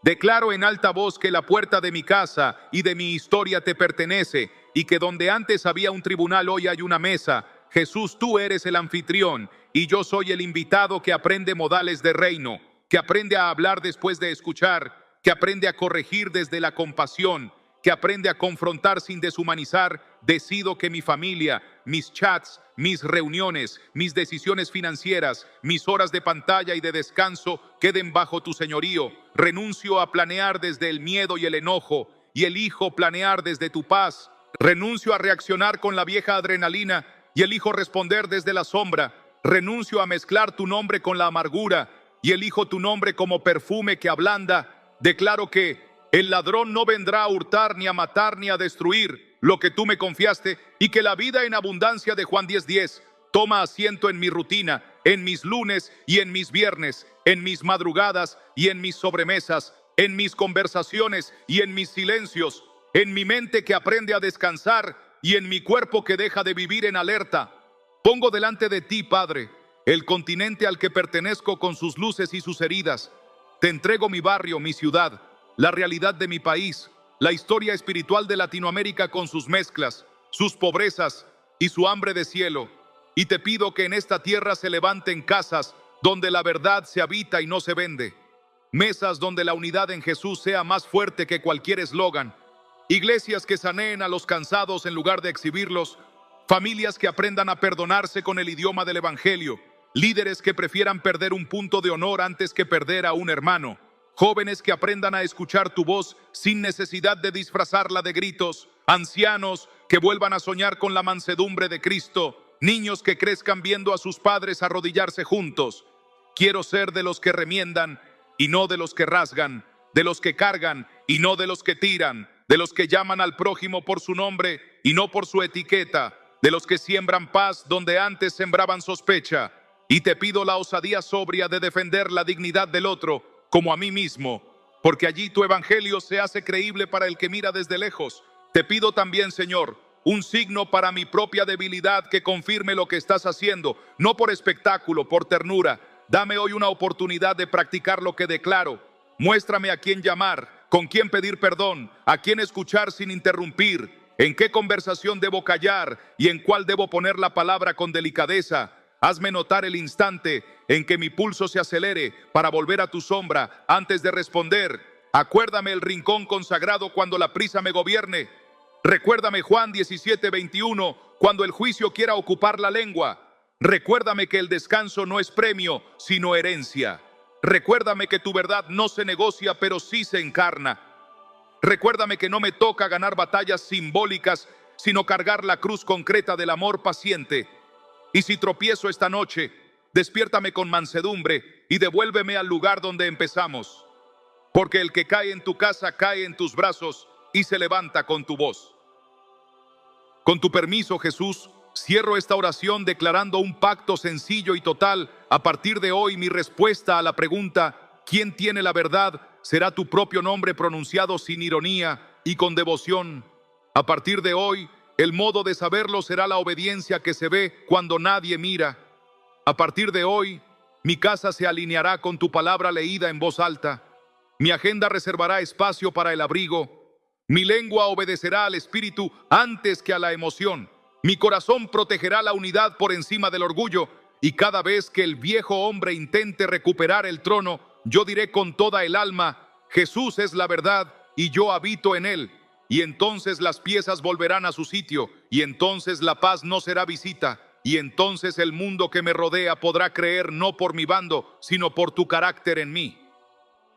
Declaro en alta voz que la puerta de mi casa y de mi historia te pertenece, y que donde antes había un tribunal hoy hay una mesa. Jesús, tú eres el anfitrión, y yo soy el invitado que aprende modales de reino, que aprende a hablar después de escuchar, que aprende a corregir desde la compasión, que aprende a confrontar sin deshumanizar. Decido que mi familia, mis chats, mis reuniones, mis decisiones financieras, mis horas de pantalla y de descanso queden bajo tu señorío. Renuncio a planear desde el miedo y el enojo y elijo planear desde tu paz. Renuncio a reaccionar con la vieja adrenalina y elijo responder desde la sombra. Renuncio a mezclar tu nombre con la amargura y elijo tu nombre como perfume que ablanda. Declaro que el ladrón no vendrá a hurtar, ni a matar, ni a destruir lo que tú me confiaste, y que la vida en abundancia de Juan 10:10 toma asiento en mi rutina, en mis lunes y en mis viernes, en mis madrugadas y en mis sobremesas, en mis conversaciones y en mis silencios, en mi mente que aprende a descansar y en mi cuerpo que deja de vivir en alerta. Pongo delante de ti, Padre, el continente al que pertenezco con sus luces y sus heridas. Te entrego mi barrio, mi ciudad, la realidad de mi país, la historia espiritual de Latinoamérica con sus mezclas, sus pobrezas y su hambre de cielo. Y te pido que en esta tierra se levanten casas donde la verdad se habita y no se vende. Mesas donde la unidad en Jesús sea más fuerte que cualquier eslogan. Iglesias que saneen a los cansados en lugar de exhibirlos. Familias que aprendan a perdonarse con el idioma del Evangelio. Líderes que prefieran perder un punto de honor antes que perder a un hermano. Jóvenes que aprendan a escuchar tu voz sin necesidad de disfrazarla de gritos. Ancianos que vuelvan a soñar con la mansedumbre de Cristo. Niños que crezcan viendo a sus padres arrodillarse juntos. Quiero ser de los que remiendan y no de los que rasgan, de los que cargan y no de los que tiran, de los que llaman al prójimo por su nombre y no por su etiqueta, de los que siembran paz donde antes sembraban sospecha. Y te pido la osadía sobria de defender la dignidad del otro como a mí mismo, porque allí tu evangelio se hace creíble para el que mira desde lejos. Te pido también, Señor, un signo para mi propia debilidad que confirme lo que estás haciendo, no por espectáculo, por ternura. Dame hoy una oportunidad de practicar lo que declaro. Muéstrame a quién llamar, con quién pedir perdón, a quién escuchar sin interrumpir, en qué conversación debo callar y en cuál debo poner la palabra con delicadeza. Hazme notar el instante en que mi pulso se acelere para volver a tu sombra antes de responder. Acuérdame el rincón consagrado cuando la prisa me gobierne. Recuérdame Juan 17:21 cuando el juicio quiera ocupar la lengua. Recuérdame que el descanso no es premio, sino herencia. Recuérdame que tu verdad no se negocia, pero sí se encarna. Recuérdame que no me toca ganar batallas simbólicas, sino cargar la cruz concreta del amor paciente. Y si tropiezo esta noche, despiértame con mansedumbre y devuélveme al lugar donde empezamos. Porque el que cae en tu casa cae en tus brazos y se levanta con tu voz. Con tu permiso, Jesús, cierro esta oración declarando un pacto sencillo y total. A partir de hoy, mi respuesta a la pregunta, ¿quién tiene la verdad?, será tu propio nombre pronunciado sin ironía y con devoción. A partir de hoy, el modo de saberlo será la obediencia que se ve cuando nadie mira. A partir de hoy, mi casa se alineará con tu palabra leída en voz alta. Mi agenda reservará espacio para el abrigo. Mi lengua obedecerá al espíritu antes que a la emoción. Mi corazón protegerá la unidad por encima del orgullo. Y cada vez que el viejo hombre intente recuperar el trono, yo diré con toda el alma, Jesús es la verdad y yo habito en él. Y entonces las piezas volverán a su sitio, y entonces la paz no será visita, y entonces el mundo que me rodea podrá creer no por mi bando, sino por tu carácter en mí.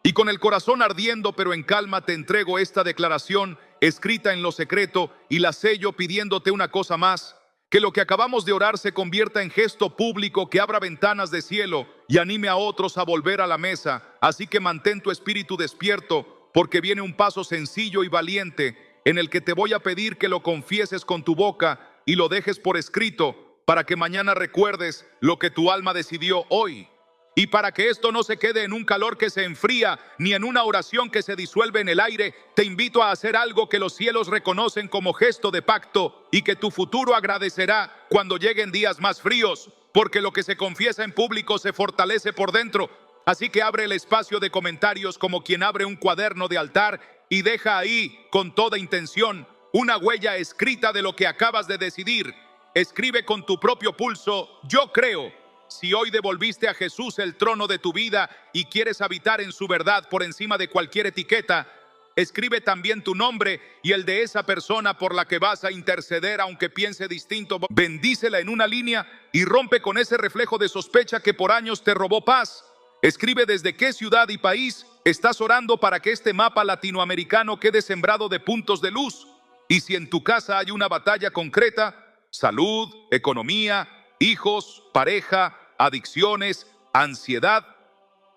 Y con el corazón ardiendo pero en calma te entrego esta declaración escrita en lo secreto y la sello pidiéndote una cosa más: que lo que acabamos de orar se convierta en gesto público que abra ventanas de cielo y anime a otros a volver a la mesa. Así que mantén tu espíritu despierto, porque viene un paso sencillo y valiente en el que te voy a pedir que lo confieses con tu boca y lo dejes por escrito para que mañana recuerdes lo que tu alma decidió hoy. Y para que esto no se quede en un calor que se enfría, ni en una oración que se disuelve en el aire, te invito a hacer algo que los cielos reconocen como gesto de pacto y que tu futuro agradecerá cuando lleguen días más fríos, porque lo que se confiesa en público se fortalece por dentro. Así que abre el espacio de comentarios como quien abre un cuaderno de altar y deja ahí, con toda intención, una huella escrita de lo que acabas de decidir. Escribe con tu propio pulso: yo creo. Si hoy devolviste a Jesús el trono de tu vida y quieres habitar en su verdad por encima de cualquier etiqueta, escribe también tu nombre y el de esa persona por la que vas a interceder, aunque piense distinto. Bendícela en una línea y rompe con ese reflejo de sospecha que por años te robó paz. Escribe desde qué ciudad y país estás orando para que este mapa latinoamericano quede sembrado de puntos de luz. Y si en tu casa hay una batalla concreta, salud, economía, hijos, pareja, adicciones, ansiedad,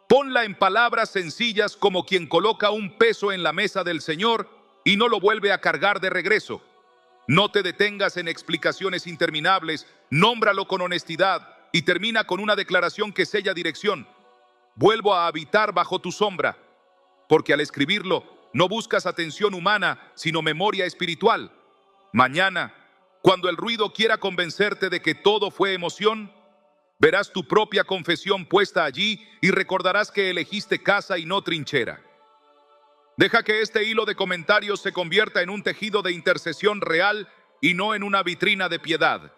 ponla en palabras sencillas como quien coloca un peso en la mesa del Señor y no lo vuelve a cargar de regreso. No te detengas en explicaciones interminables, nómbralo con honestidad y termina con una declaración que sella dirección. Vuelvo a habitar bajo tu sombra, porque al escribirlo no buscas atención humana, sino memoria espiritual. Mañana, cuando el ruido quiera convencerte de que todo fue emoción, verás tu propia confesión puesta allí y recordarás que elegiste casa y no trinchera. Deja que este hilo de comentarios se convierta en un tejido de intercesión real y no en una vitrina de piedad.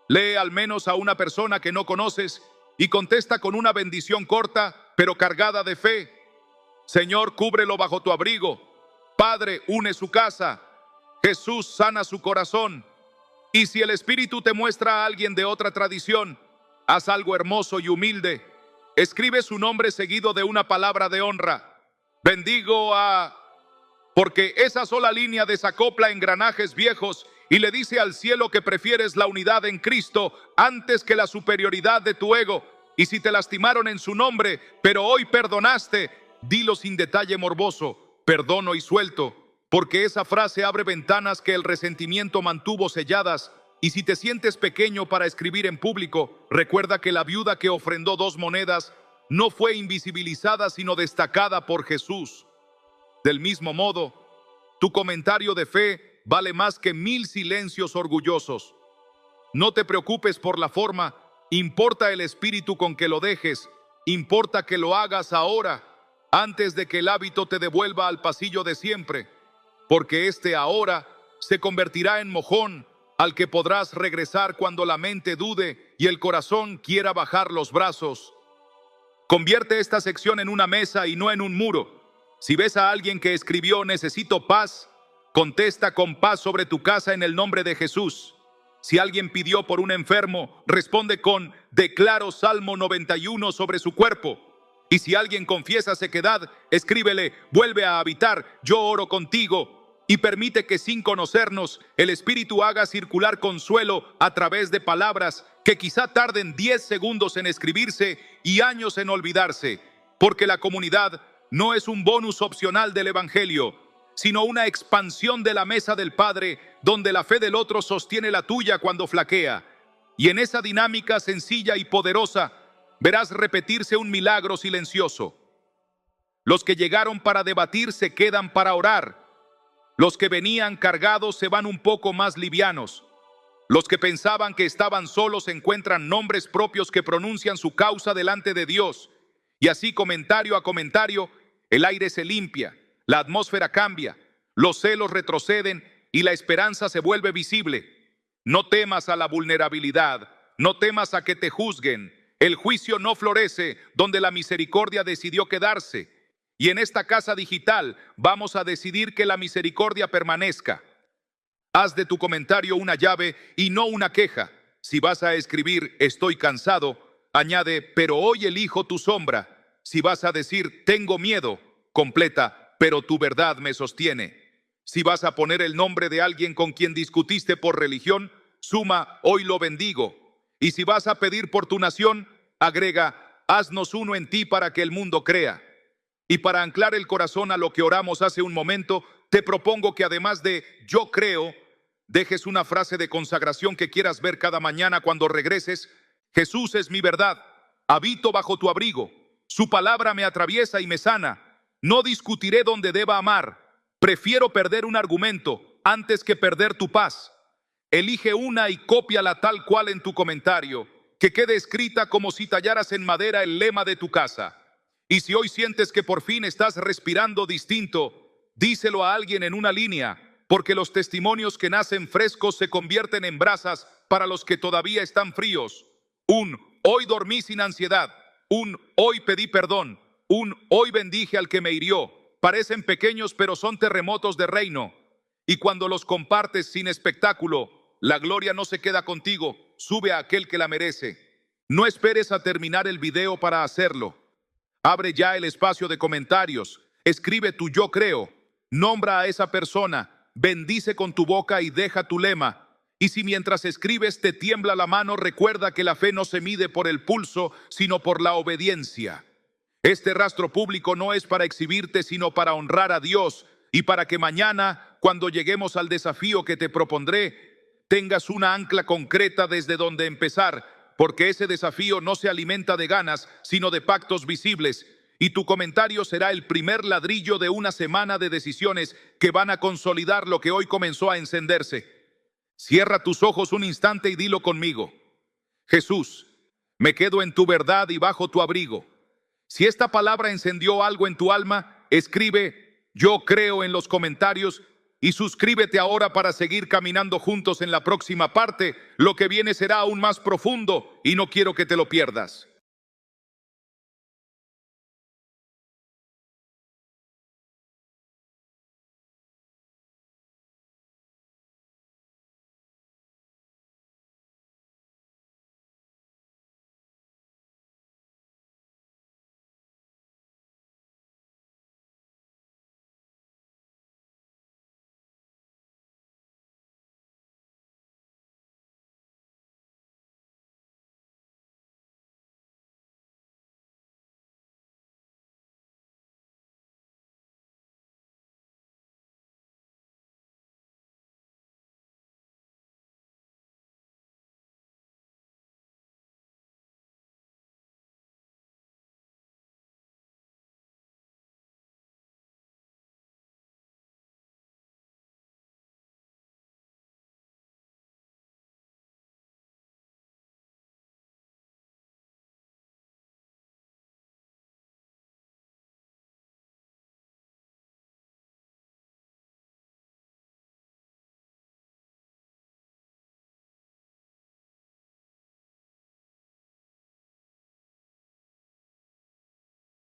Lee al menos a una persona que no conoces y contesta con una bendición corta, pero cargada de fe. Señor, cúbrelo bajo tu abrigo. Padre, une su casa. Jesús, sana su corazón. Y si el Espíritu te muestra a alguien de otra tradición, haz algo hermoso y humilde. Escribe su nombre seguido de una palabra de honra. Bendigo a... Porque esa sola línea desacopla engranajes viejos y le dice al cielo que prefieres la unidad en Cristo antes que la superioridad de tu ego. Y si te lastimaron en su nombre, pero hoy perdonaste, dilo sin detalle morboso: perdono y suelto. Porque esa frase abre ventanas que el resentimiento mantuvo selladas. Y si te sientes pequeño para escribir en público, recuerda que la viuda que ofrendó 2 monedas no fue invisibilizada, sino destacada por Jesús. Del mismo modo, tu comentario de fe vale más que 1000 silencios orgullosos. No te preocupes por la forma, importa el espíritu con que lo dejes, importa que lo hagas ahora, antes de que el hábito te devuelva al pasillo de siempre. Porque este ahora se convertirá en mojón al que podrás regresar cuando la mente dude y el corazón quiera bajar los brazos. Convierte esta sección en una mesa y no en un muro. Si ves a alguien que escribió "necesito paz", contesta con "paz sobre tu casa en el nombre de Jesús". Si alguien pidió por un enfermo, responde con "declaro Salmo 91 sobre su cuerpo". Y si alguien confiesa sequedad, escríbele "vuelve a habitar, yo oro contigo". Y permite que sin conocernos, el Espíritu haga circular consuelo a través de palabras que quizá tarden 10 segundos en escribirse y años en olvidarse. Porque la comunidad no es un bonus opcional del Evangelio, sino una expansión de la mesa del Padre, donde la fe del otro sostiene la tuya cuando flaquea. Y en esa dinámica sencilla y poderosa verás repetirse un milagro silencioso. Los que llegaron para debatir se quedan para orar. Los que venían cargados se van un poco más livianos. Los que pensaban que estaban solos encuentran nombres propios que pronuncian su causa delante de Dios. Y así, comentario a comentario, el aire se limpia, la atmósfera cambia, los celos retroceden y la esperanza se vuelve visible. No temas a la vulnerabilidad, no temas a que te juzguen. El juicio no florece donde la misericordia decidió quedarse. Y en esta casa digital vamos a decidir que la misericordia permanezca. Haz de tu comentario una llave y no una queja. Si vas a escribir estoy cansado, añade pero hoy elijo tu sombra. Si vas a decir tengo miedo, completa pero tu verdad me sostiene. Si vas a poner el nombre de alguien con quien discutiste por religión, suma hoy lo bendigo. Y si vas a pedir por tu nación, agrega haznos uno en ti para que el mundo crea. Y para anclar el corazón a lo que oramos hace un momento, te propongo que además de yo creo, dejes una frase de consagración que quieras ver cada mañana cuando regreses. Jesús es mi verdad, habito bajo tu abrigo, su palabra me atraviesa y me sana. No discutiré donde deba amar, prefiero perder un argumento antes que perder tu paz. Elige una y cópiala tal cual en tu comentario, que quede escrita como si tallaras en madera el lema de tu casa. Y si hoy sientes que por fin estás respirando distinto, díselo a alguien en una línea, porque los testimonios que nacen frescos se convierten en brasas para los que todavía están fríos. Un hoy dormí sin ansiedad, un hoy pedí perdón, un hoy bendije al que me hirió. Parecen pequeños pero son terremotos de reino. Y cuando los compartes sin espectáculo, la gloria no se queda contigo, sube a aquel que la merece. No esperes a terminar el video para hacerlo. Abre ya el espacio de comentarios, escribe tu yo creo, nombra a esa persona, bendice con tu boca y deja tu lema. Y si mientras escribes te tiembla la mano, recuerda que la fe no se mide por el pulso, sino por la obediencia. Este rastro público no es para exhibirte, sino para honrar a Dios y para que mañana, cuando lleguemos al desafío que te propondré, tengas una ancla concreta desde donde empezar, porque ese desafío no se alimenta de ganas, sino de pactos visibles, y tu comentario será el primer ladrillo de una semana de decisiones que van a consolidar lo que hoy comenzó a encenderse. Cierra tus ojos un instante y dilo conmigo. Jesús, me quedo en tu verdad y bajo tu abrigo. Si esta palabra encendió algo en tu alma, escribe yo creo en los comentarios y suscríbete ahora para seguir caminando juntos en la próxima parte. Lo que viene será aún más profundo y no quiero que te lo pierdas.